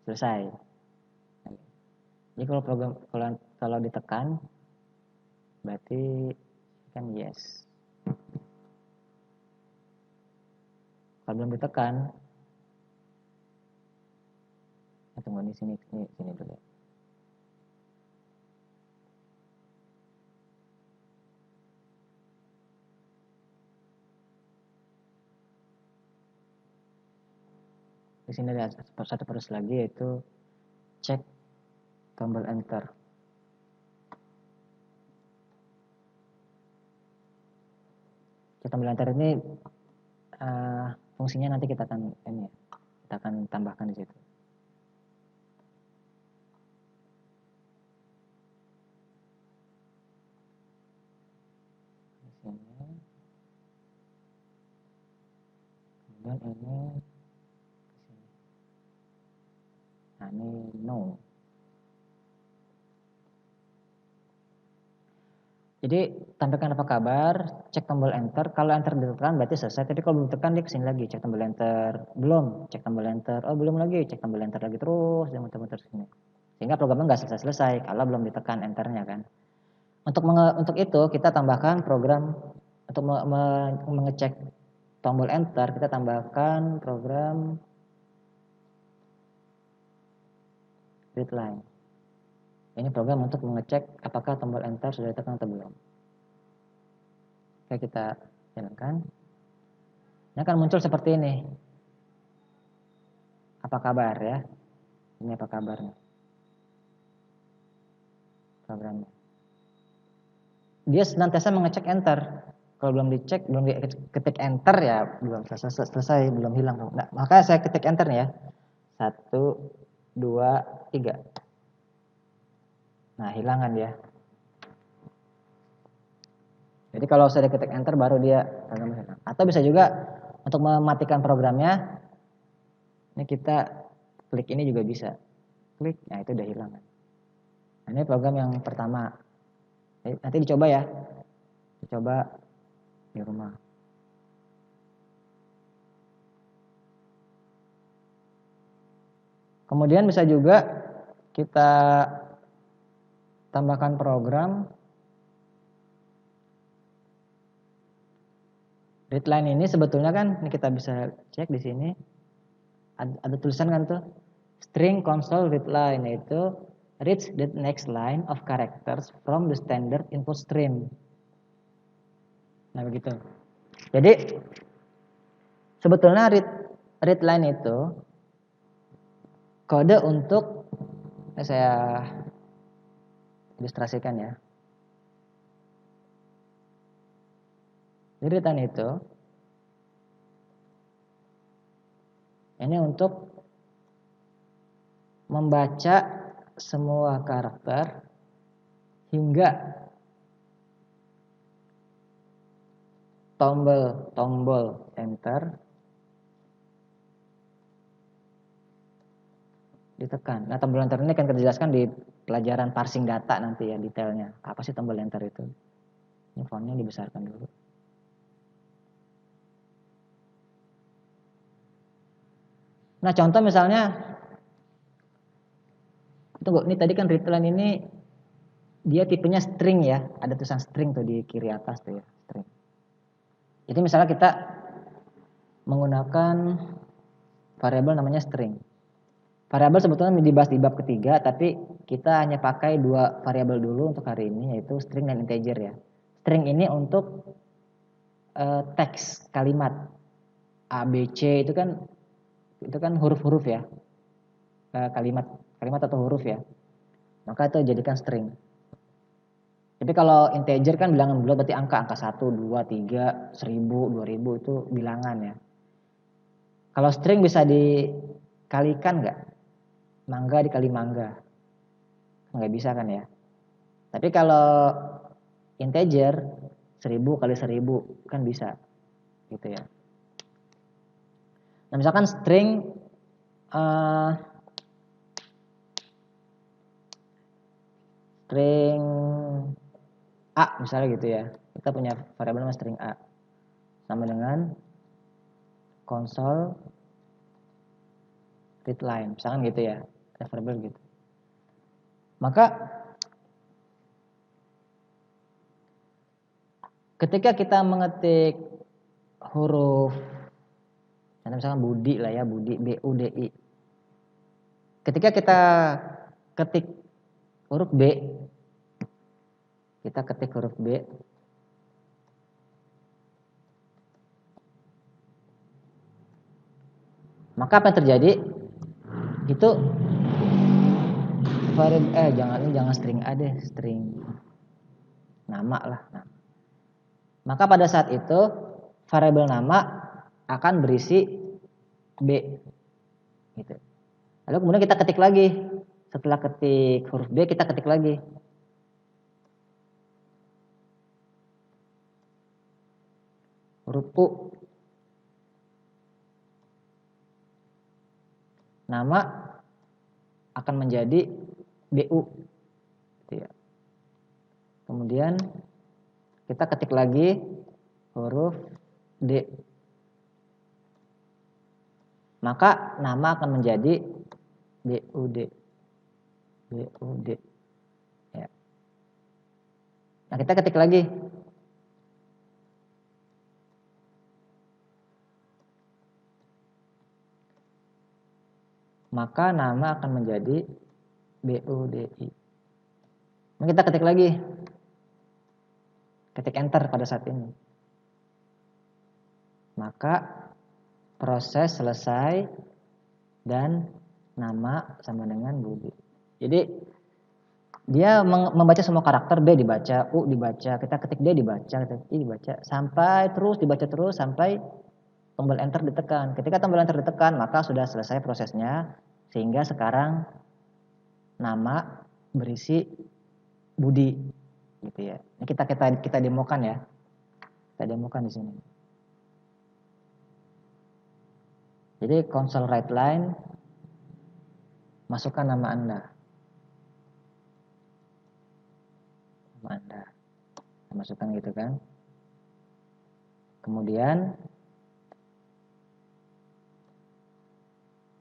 selesai. Jadi kalau ditekan, berarti kan yes. Kalau belum ditekan, tunggu di sini dulu. Di sini ada satu proses lagi, yaitu cek tombol enter. Cek tombol enter ini fungsinya nanti kita akan tambahkan di situ. Di sini. Kemudian ini. Nah ini no. Jadi tampilkan apa kabar, cek tombol enter. Kalau enter ditekan berarti selesai. Tapi kalau belum ditekan dia kesini lagi, cek tombol enter. Belum, cek tombol enter. Oh belum lagi, cek tombol enter lagi terus, dia muter-muter sini. Sehingga programnya nggak selesai-selesai kalau belum ditekan enternya kan. Untuk itu kita tambahkan program untuk mengecek tombol enter. Kita tambahkan program readline. Ini program untuk mengecek apakah tombol enter sudah ditekan atau belum. Oke, kita jalankan. Ini akan muncul seperti ini. Apa kabar ya? Ini apa kabarnya? Programnya. Dia senantiasa mengecek enter. Kalau belum dicek, belum diketik enter ya belum selesai, belum hilang. Nah, makanya saya ketik enter nih ya. 1, 2, 3. Nah, hilangan dia. Jadi kalau saya ketik enter baru dia programnya hilang. Atau bisa juga untuk mematikan programnya, ini kita klik ini juga bisa. klik, nah itu udah hilang. Nah, ini program yang pertama. Nanti dicoba ya, dicoba di rumah. Kemudian bisa juga kita tambahkan program readline ini. Sebetulnya kan ini kita bisa cek di sini ada tulisan kan tuh string console readline, yaitu reads the next line of characters from the standard input stream. Nah begitu. Jadi sebetulnya readline itu kode untuk saya ilustrasikan ya. Jadi readline itu ini untuk membaca semua karakter hingga tombol enter ditekan. Nah, tombol enter ini akan kita jelaskan di pelajaran parsing data nanti ya, detailnya. Apa sih tombol enter itu? Ini fontnya dibesarkan dulu. Nah, contoh misalnya, tunggu, ini tadi kan readline ini dia tipenya string ya, ada tulisan string tuh di kiri atas tuh ya, string. Jadi misalnya kita menggunakan variabel namanya string. Variabel sebetulnya dibahas di bab ketiga, tapi kita hanya pakai dua variabel dulu untuk hari ini, yaitu string dan integer ya. String ini untuk teks kalimat A, B, C itu kan huruf-huruf ya, kalimat atau huruf ya. Maka itu jadikan string. Tapi kalau integer kan bilangan bulat, berarti angka 1, 2, 3, 1000, 2000 itu bilangan ya. Kalau string bisa dikalikan nggak? Mangga dikali mangga. Nggak bisa kan ya. Tapi kalau integer 1000 kali 1000 kan bisa. Gitu ya. Nah misalkan string string A misalnya gitu ya. Kita punya variabel namanya string A. Sama dengan console readline. Misalkan gitu ya. Ada variabel gitu. Maka ketika kita mengetik huruf, misalkan Budi lah ya, Budi, B-U-D-I. Ketika kita ketik huruf B, kita ketik huruf B, maka apa yang terjadi? Itu jangan string A deh, string nama lah. Nah, maka pada saat itu variabel nama akan berisi B. Gitu. Lalu kemudian kita ketik lagi. Setelah ketik huruf B, kita ketik lagi. Huruf U. Nama akan menjadi BU. Gitu ya. Kemudian kita ketik lagi huruf D. Maka nama akan menjadi BUD. BUD. Ya. Nah, kita ketik lagi. Maka nama akan menjadi BUDI. Nah, kita ketik lagi. Ketik enter pada saat ini. Maka proses selesai dan nama sama dengan Budi. Jadi dia membaca semua karakter, B dibaca, U dibaca, kita ketik D dibaca, ketik I dibaca, sampai terus dibaca terus sampai tombol enter ditekan. Ketika tombol enter ditekan, maka sudah selesai prosesnya, sehingga sekarang nama berisi Budi, gitu ya. Ini kita demokan ya, kita demokan di sini. Jadi console write line masukkan nama Anda. Nama Anda. Masukkan gitu kan. Kemudian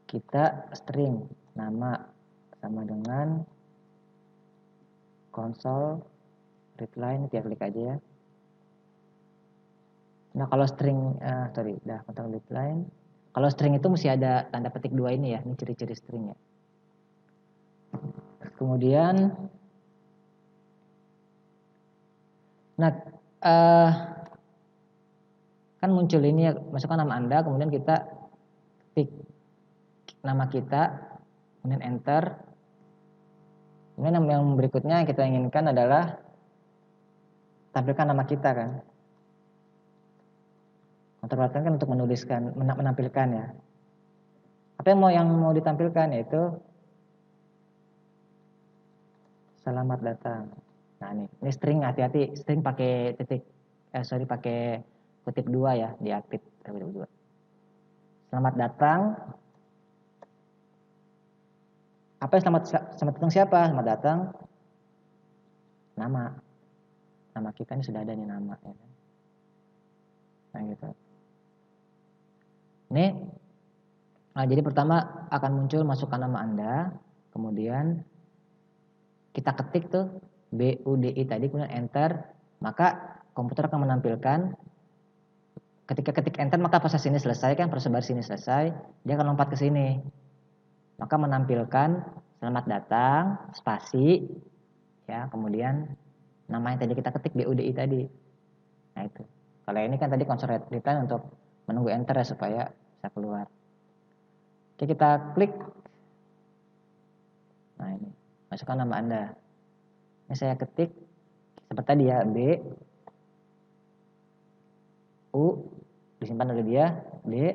kita string nama sama dengan console readline, kita klik aja ya. Nah kalau string, console readline. Kalau string itu mesti ada tanda petik 2 ini ya, ini ciri-ciri string ya. Kemudian, nah kan muncul ini ya, masukkan nama Anda, kemudian kita ketik nama kita, kemudian enter. Kemudian yang berikutnya yang kita inginkan adalah tampilkan nama kita kan. Kontrol kan untuk menuliskan, menampilkan ya. Apa yang mau ditampilkan yaitu selamat datang. Nah ini string, hati-hati string pakai pakai kutip 2 ya, diapit kutip 2. Selamat datang. Apa yang selamat datang siapa? Selamat datang nama kita ini sudah ada nih nama ya. Nah gitu. Jadi pertama akan muncul masukkan nama Anda, kemudian kita ketik tuh BUDI tadi, kemudian enter, maka komputer akan menampilkan. Ketika ketik enter maka proses ini selesai kan, proses baris ini selesai, dia akan lompat ke sini. Maka menampilkan selamat datang, spasi, ya, kemudian nama yang tadi kita ketik BUDI tadi. Nah itu. Kalau ini kan tadi console readline untuk menunggu enter ya supaya bisa keluar. Oke, kita klik. Nah ini, masukkan nama Anda. Ini saya ketik seperti tadi ya, B, U, disimpan oleh dia, D,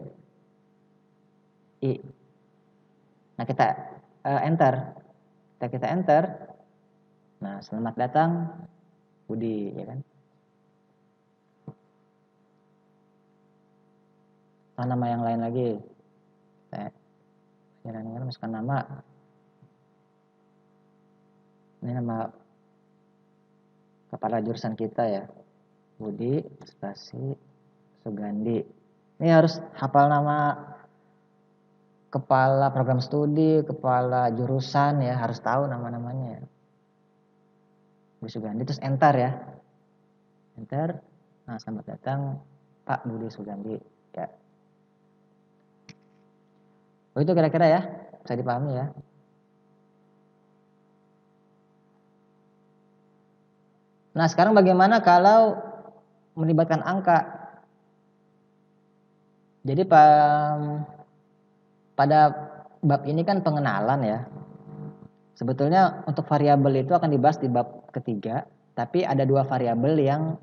I. Nah kita enter. Kita enter. Nah selamat datang Budi, ya kan. Nama yang lain lagi. Saya masukkan nama. Ini nama kepala jurusan kita ya, Budi spasi Sugandi. Ini harus hafal nama kepala program studi, kepala jurusan ya, harus tahu nama-namanya ya. Budi Sugandi, terus enter ya. Enter. Nah, selamat datang Pak Budi Sugandi ya. Oh itu kira-kira ya, bisa dipahami ya. Nah sekarang bagaimana kalau melibatkan angka? Jadi pada bab ini kan pengenalan ya. Sebetulnya untuk variabel itu akan dibahas di bab ketiga, tapi ada 2 variabel yang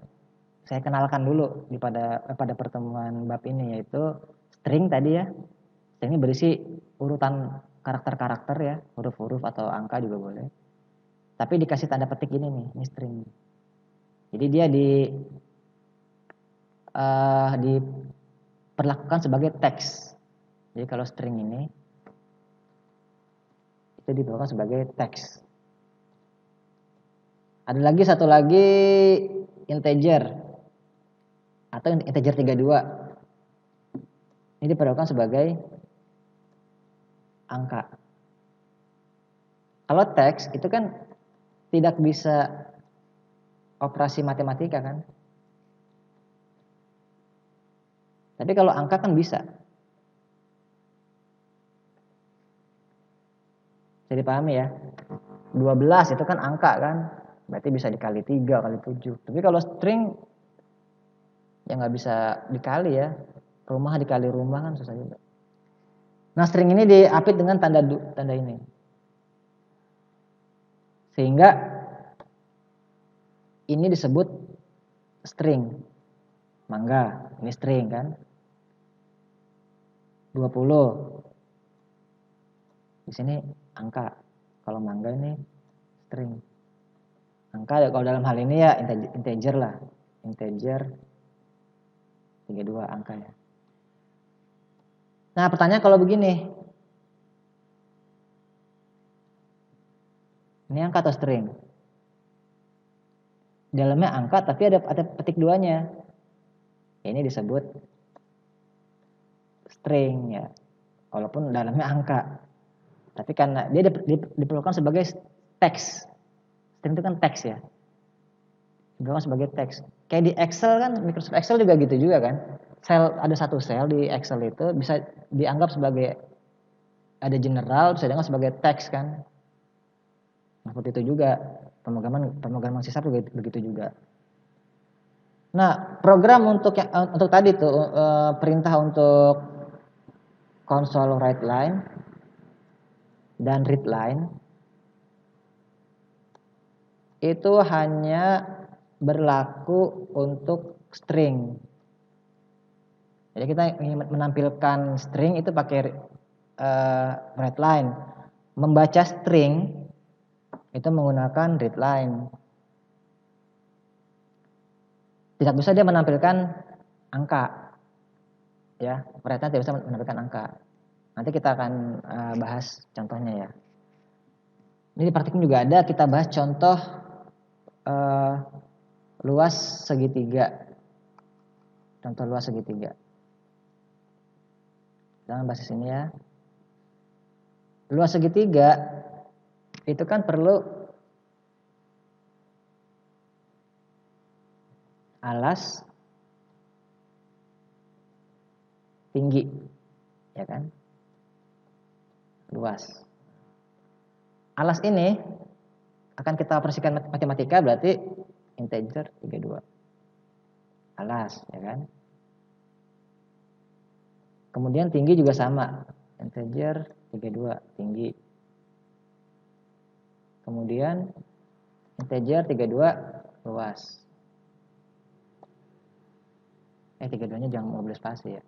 saya kenalkan dulu pada pertemuan bab ini, yaitu string tadi ya. String ini berisi urutan karakter-karakter ya, huruf-huruf atau angka juga boleh. Tapi dikasih tanda petik ini nih, ini string. Jadi dia diperlakukan sebagai teks. Jadi kalau string ini itu diperlakukan sebagai teks. Ada lagi satu lagi integer atau integer 32. Ini diperlakukan sebagai angka. Kalau teks itu kan tidak bisa operasi matematika kan. Tapi kalau angka kan bisa. Bisa dipahami ya. 12 itu kan angka kan. Berarti bisa dikali 3, kali 7. Tapi kalau string ya nggak bisa dikali ya. Rumah dikali rumah kan susah juga. Nah string ini diapit dengan tanda ini. Sehingga ini disebut string. Mangga, ini string kan. 20. Di sini angka. Kalau mangga ini string. Angka kalau dalam hal ini ya integer lah. Integer 32 angka ya. Nah pertanyaan kalau begini. Ini angka atau string? Dalamnya angka tapi ada petik duanya. Ini disebut string ya. Walaupun dalamnya angka. Tapi karena dia diperlukan sebagai teks. String itu kan teks ya. Diperlukan sebagai teks. Kayak di Excel kan, Microsoft Excel juga gitu juga kan. Ada satu sel di Excel itu bisa dianggap sebagai ada general, bisa dianggap sebagai teks kan. Nah, seperti itu juga pemrograman C# juga begitu juga. Nah, program untuk tadi tuh perintah untuk console write line dan read line itu hanya berlaku untuk string. Jadi kita ingin menampilkan string itu pakai write line. Membaca string itu menggunakan read line. Tidak bisa dia menampilkan angka. Ya, write line tidak bisa menampilkan angka. Nanti kita akan bahas contohnya ya. Ini di praktikum juga ada, kita bahas contoh luas segitiga. Contoh luas segitiga. Jangan bahas ini ya. Luas segitiga itu kan perlu alas tinggi, ya kan? Luas. Alas ini akan kita operasikan matematika berarti integer 32. Alas, ya kan? Kemudian tinggi juga sama, integer 32 tinggi. Kemudian integer 32 luas. 32-nya jangan boleh spasi ya.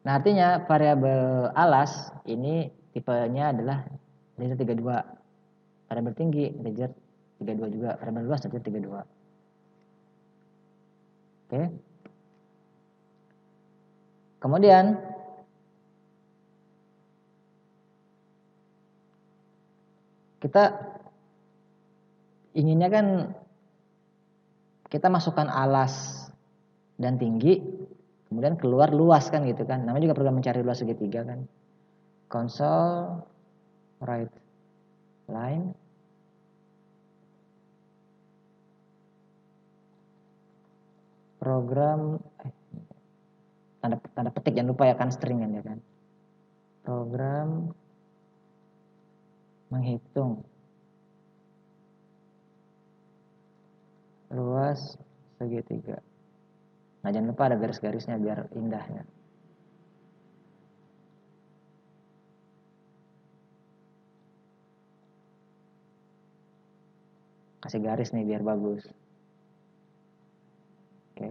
Nah, artinya variabel alas ini tipenya adalah integer 32. Variabel tinggi integer 32 juga, variabel luas integer 32. Oke. Kemudian kita inginnya kan kita masukkan alas dan tinggi, kemudian keluar luas kan gitu kan. Namanya juga program mencari luas segitiga kan. Console write line program tanda petik jangan lupa ya kan, string kan ya kan. Program menghitung luas segitiga. Nah, jangan lupa ada garis-garisnya biar indah ya. Kasih garis nih biar bagus. Oke.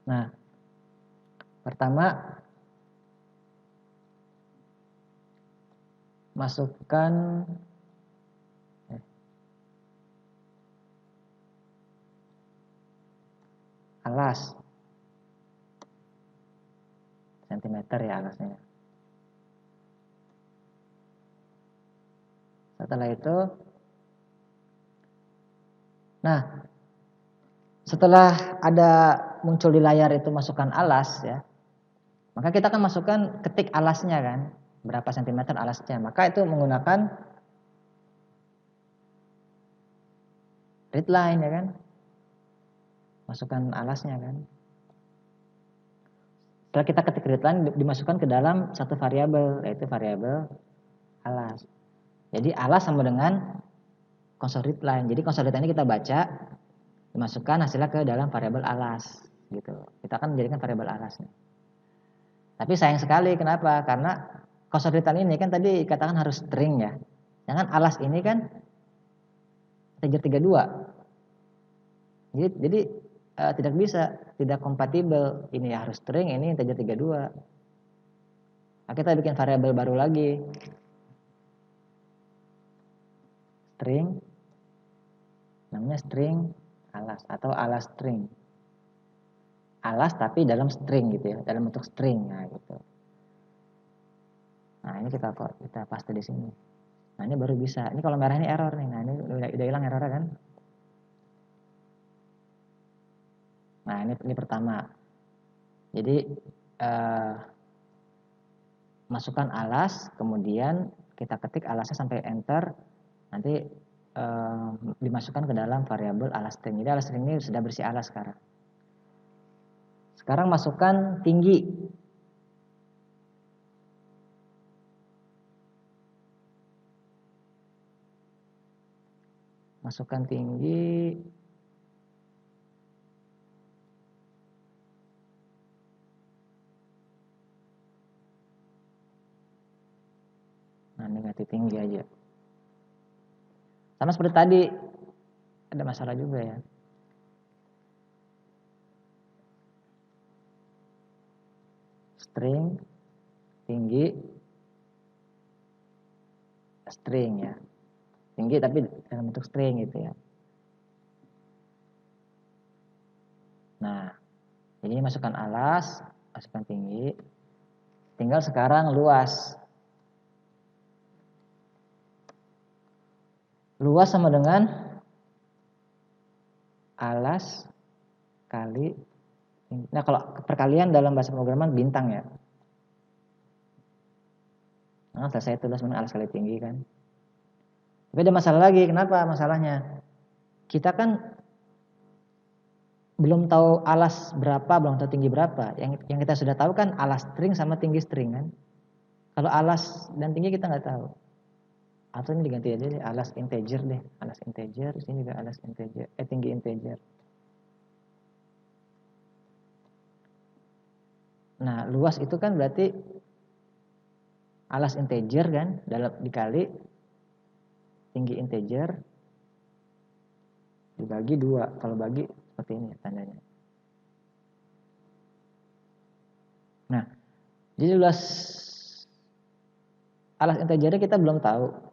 Nah, pertama masukkan alas sentimeter ya alasnya. Setelah itu, nah setelah ada muncul di layar itu masukkan alas ya, maka kita akan masukkan ketik alasnya kan, berapa sentimeter alasnya. Maka itu menggunakan read line ya kan, masukkan alasnya kan. Setelah kita ketik read line dimasukkan ke dalam satu variabel, yaitu variabel alas. Jadi alas sama dengan console read line. Jadi console read line ini kita baca, dimasukkan hasilnya ke dalam variabel alas gitu. Kita akan menjadikan variabel alas nih. Tapi sayang sekali kenapa? Karena console read line ini kan tadi katakan harus string ya. Jangan alas ini kan integer 32. Jadi tidak bisa, tidak kompatibel. Ini harus string, ini integer 32. Nah, kita bikin variabel baru lagi. String, namanya string alas atau alas string. alas tapi dalam string gitu ya, dalam bentuk string. Nah, gitu. Nah, ini kita paste di sini. Nah, ini baru bisa. Ini kalau merah ini error nih. Nah, ini udah hilang errornya kan? Nah, ini pertama. Jadi masukkan alas, kemudian kita ketik alasnya sampai enter, nanti dimasukkan ke dalam variabel alas string. Jadi alas string ini sudah bersih alas sekarang. Sekarang masukkan tinggi. Masukkan tinggi. Nah, ini ganti tinggi aja. Sama seperti tadi, ada masalah juga ya. String, tinggi, string ya. Tinggi tapi dalam bentuk string gitu ya. Nah, jadi masukkan alas, masukkan tinggi. Tinggal sekarang luas. Luas sama dengan alas kali tinggi. Nah, kalau perkalian dalam bahasa pemrograman bintang ya. Nah, selesai tulis dengan alas kali tinggi kan. Tapi ada masalah lagi. Kenapa masalahnya? Kita kan belum tahu alas berapa, belum tahu tinggi berapa. Yang kita sudah tahu kan alas string sama tinggi string kan. Kalau alas dan tinggi kita nggak tahu. Atau ini diganti aja deh, alas integer deh. Alas integer, sini juga alas integer. Tinggi integer. Nah, luas itu kan berarti alas integer kan, dalam dikali tinggi integer dibagi 2. Kalau bagi seperti ini tandanya. Nah, jadi luas alas integernya kita belum tahu.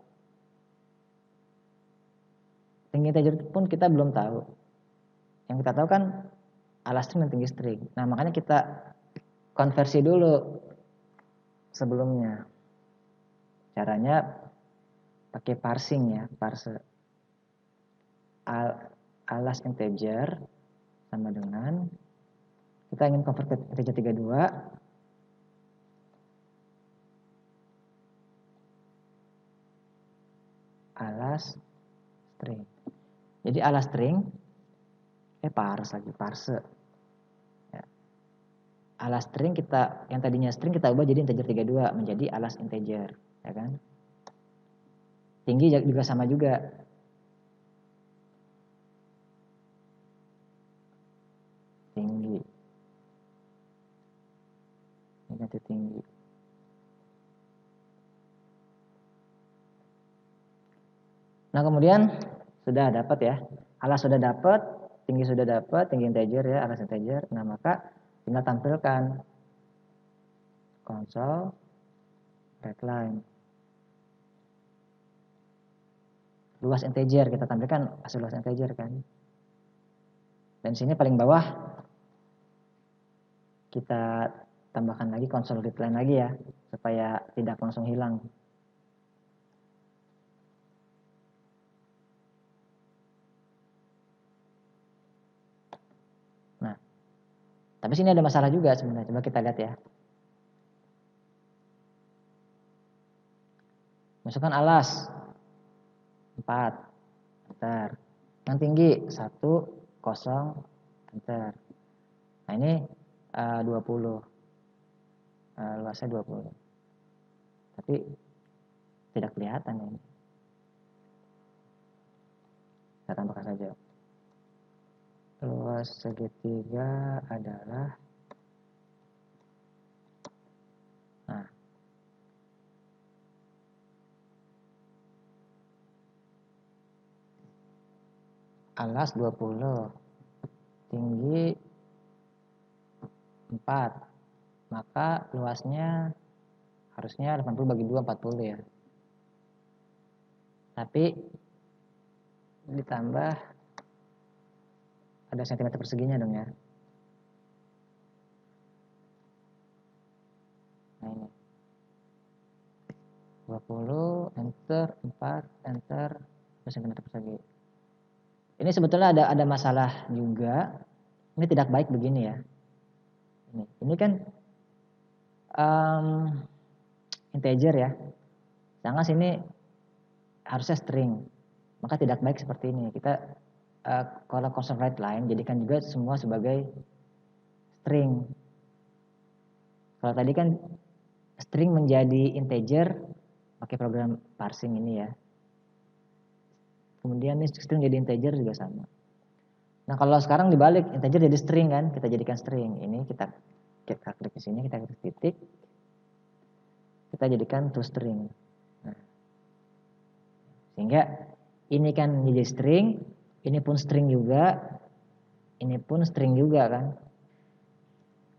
Tinggi integer pun kita belum tahu. Yang kita tahu kan alas string dan tinggi string. Nah, makanya kita konversi dulu sebelumnya. Caranya pakai parsing ya, parse. Alas integer sama dengan kita ingin convert ke integer 32, alas string. Jadi alas string parse. Ya. Alas string kita yang tadinya string kita ubah jadi integer 32 menjadi alas integer, ya kan? Tinggi juga sama juga. Tinggi. Ini ganti tinggi. Nah, kemudian sudah dapat ya. Alas sudah dapat, tinggi sudah dapat, tinggi integer ya, alas integer. Nah, maka tinggal tampilkan console readline. Luas integer kita tampilkan hasil luas integer kan. Dan sini paling bawah kita tambahkan lagi console readline lagi ya, supaya tidak langsung hilang. Nah, tapi sini ada masalah juga sebenarnya. Coba kita lihat ya. Masukkan alas 4, enter. Yang tinggi 1, 0, enter. Nah, ini 20. Luasnya 20. Tapi tidak kelihatan ini. Kita tambahkan saja. Luas segitiga adalah, nah, alas 20, tinggi 4, maka luasnya harusnya 80 bagi 2, 40 ya. Tapi ditambah ada sentimeter perseginya dong ya. Nah ini 20, enter, 4, enter, terus yang terus lagi. Ini sebetulnya ada masalah juga. Ini tidak baik begini ya. Ini kan integer ya. Sedangkan sini harusnya string. Maka tidak baik seperti ini. Kita kalau constant write line jadikan juga semua sebagai string. Kalau tadi kan string menjadi integer pakai program parsing ini ya. Kemudian ini string jadi integer juga sama. Nah kalau sekarang dibalik, integer jadi string kan, kita jadikan string. Ini kita klik di sini, kita klik titik, kita jadikan toString. Nah, sehingga ini kan jadi string, ini pun string juga, ini pun string juga kan.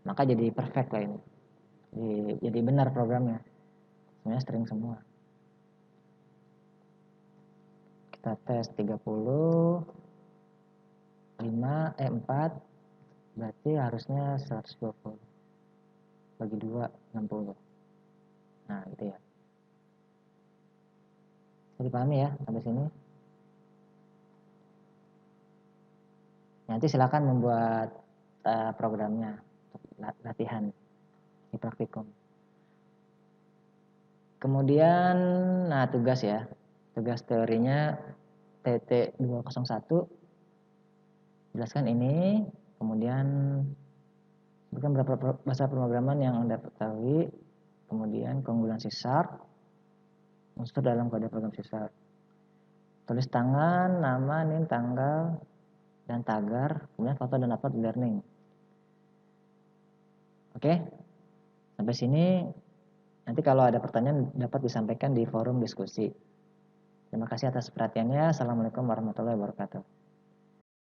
Maka jadi perfect lah ini. Jadi benar programnya. Semuanya string semua. Kita tes 30, 4, berarti harusnya 120. Bagi 2, 60. Nah gitu ya. Bisa dipahami ya sampai sini. Nanti silakan membuat programnya untuk latihan di praktikum. Kemudian, nah tugas ya. Tugas teorinya TT 201. Jelaskan ini. Kemudian, sebutkan beberapa bahasa pemrograman yang Anda ketahui. Kemudian, keunggulan C#. Unsur dalam kode program C#. Tulis tangan, nama, NIM, tanggal, dan tagar. Kemudian foto dan upload learning. Oke? Sampai sini. Nanti kalau ada pertanyaan dapat disampaikan di forum diskusi. Terima kasih atas perhatiannya. Assalamualaikum warahmatullahi wabarakatuh.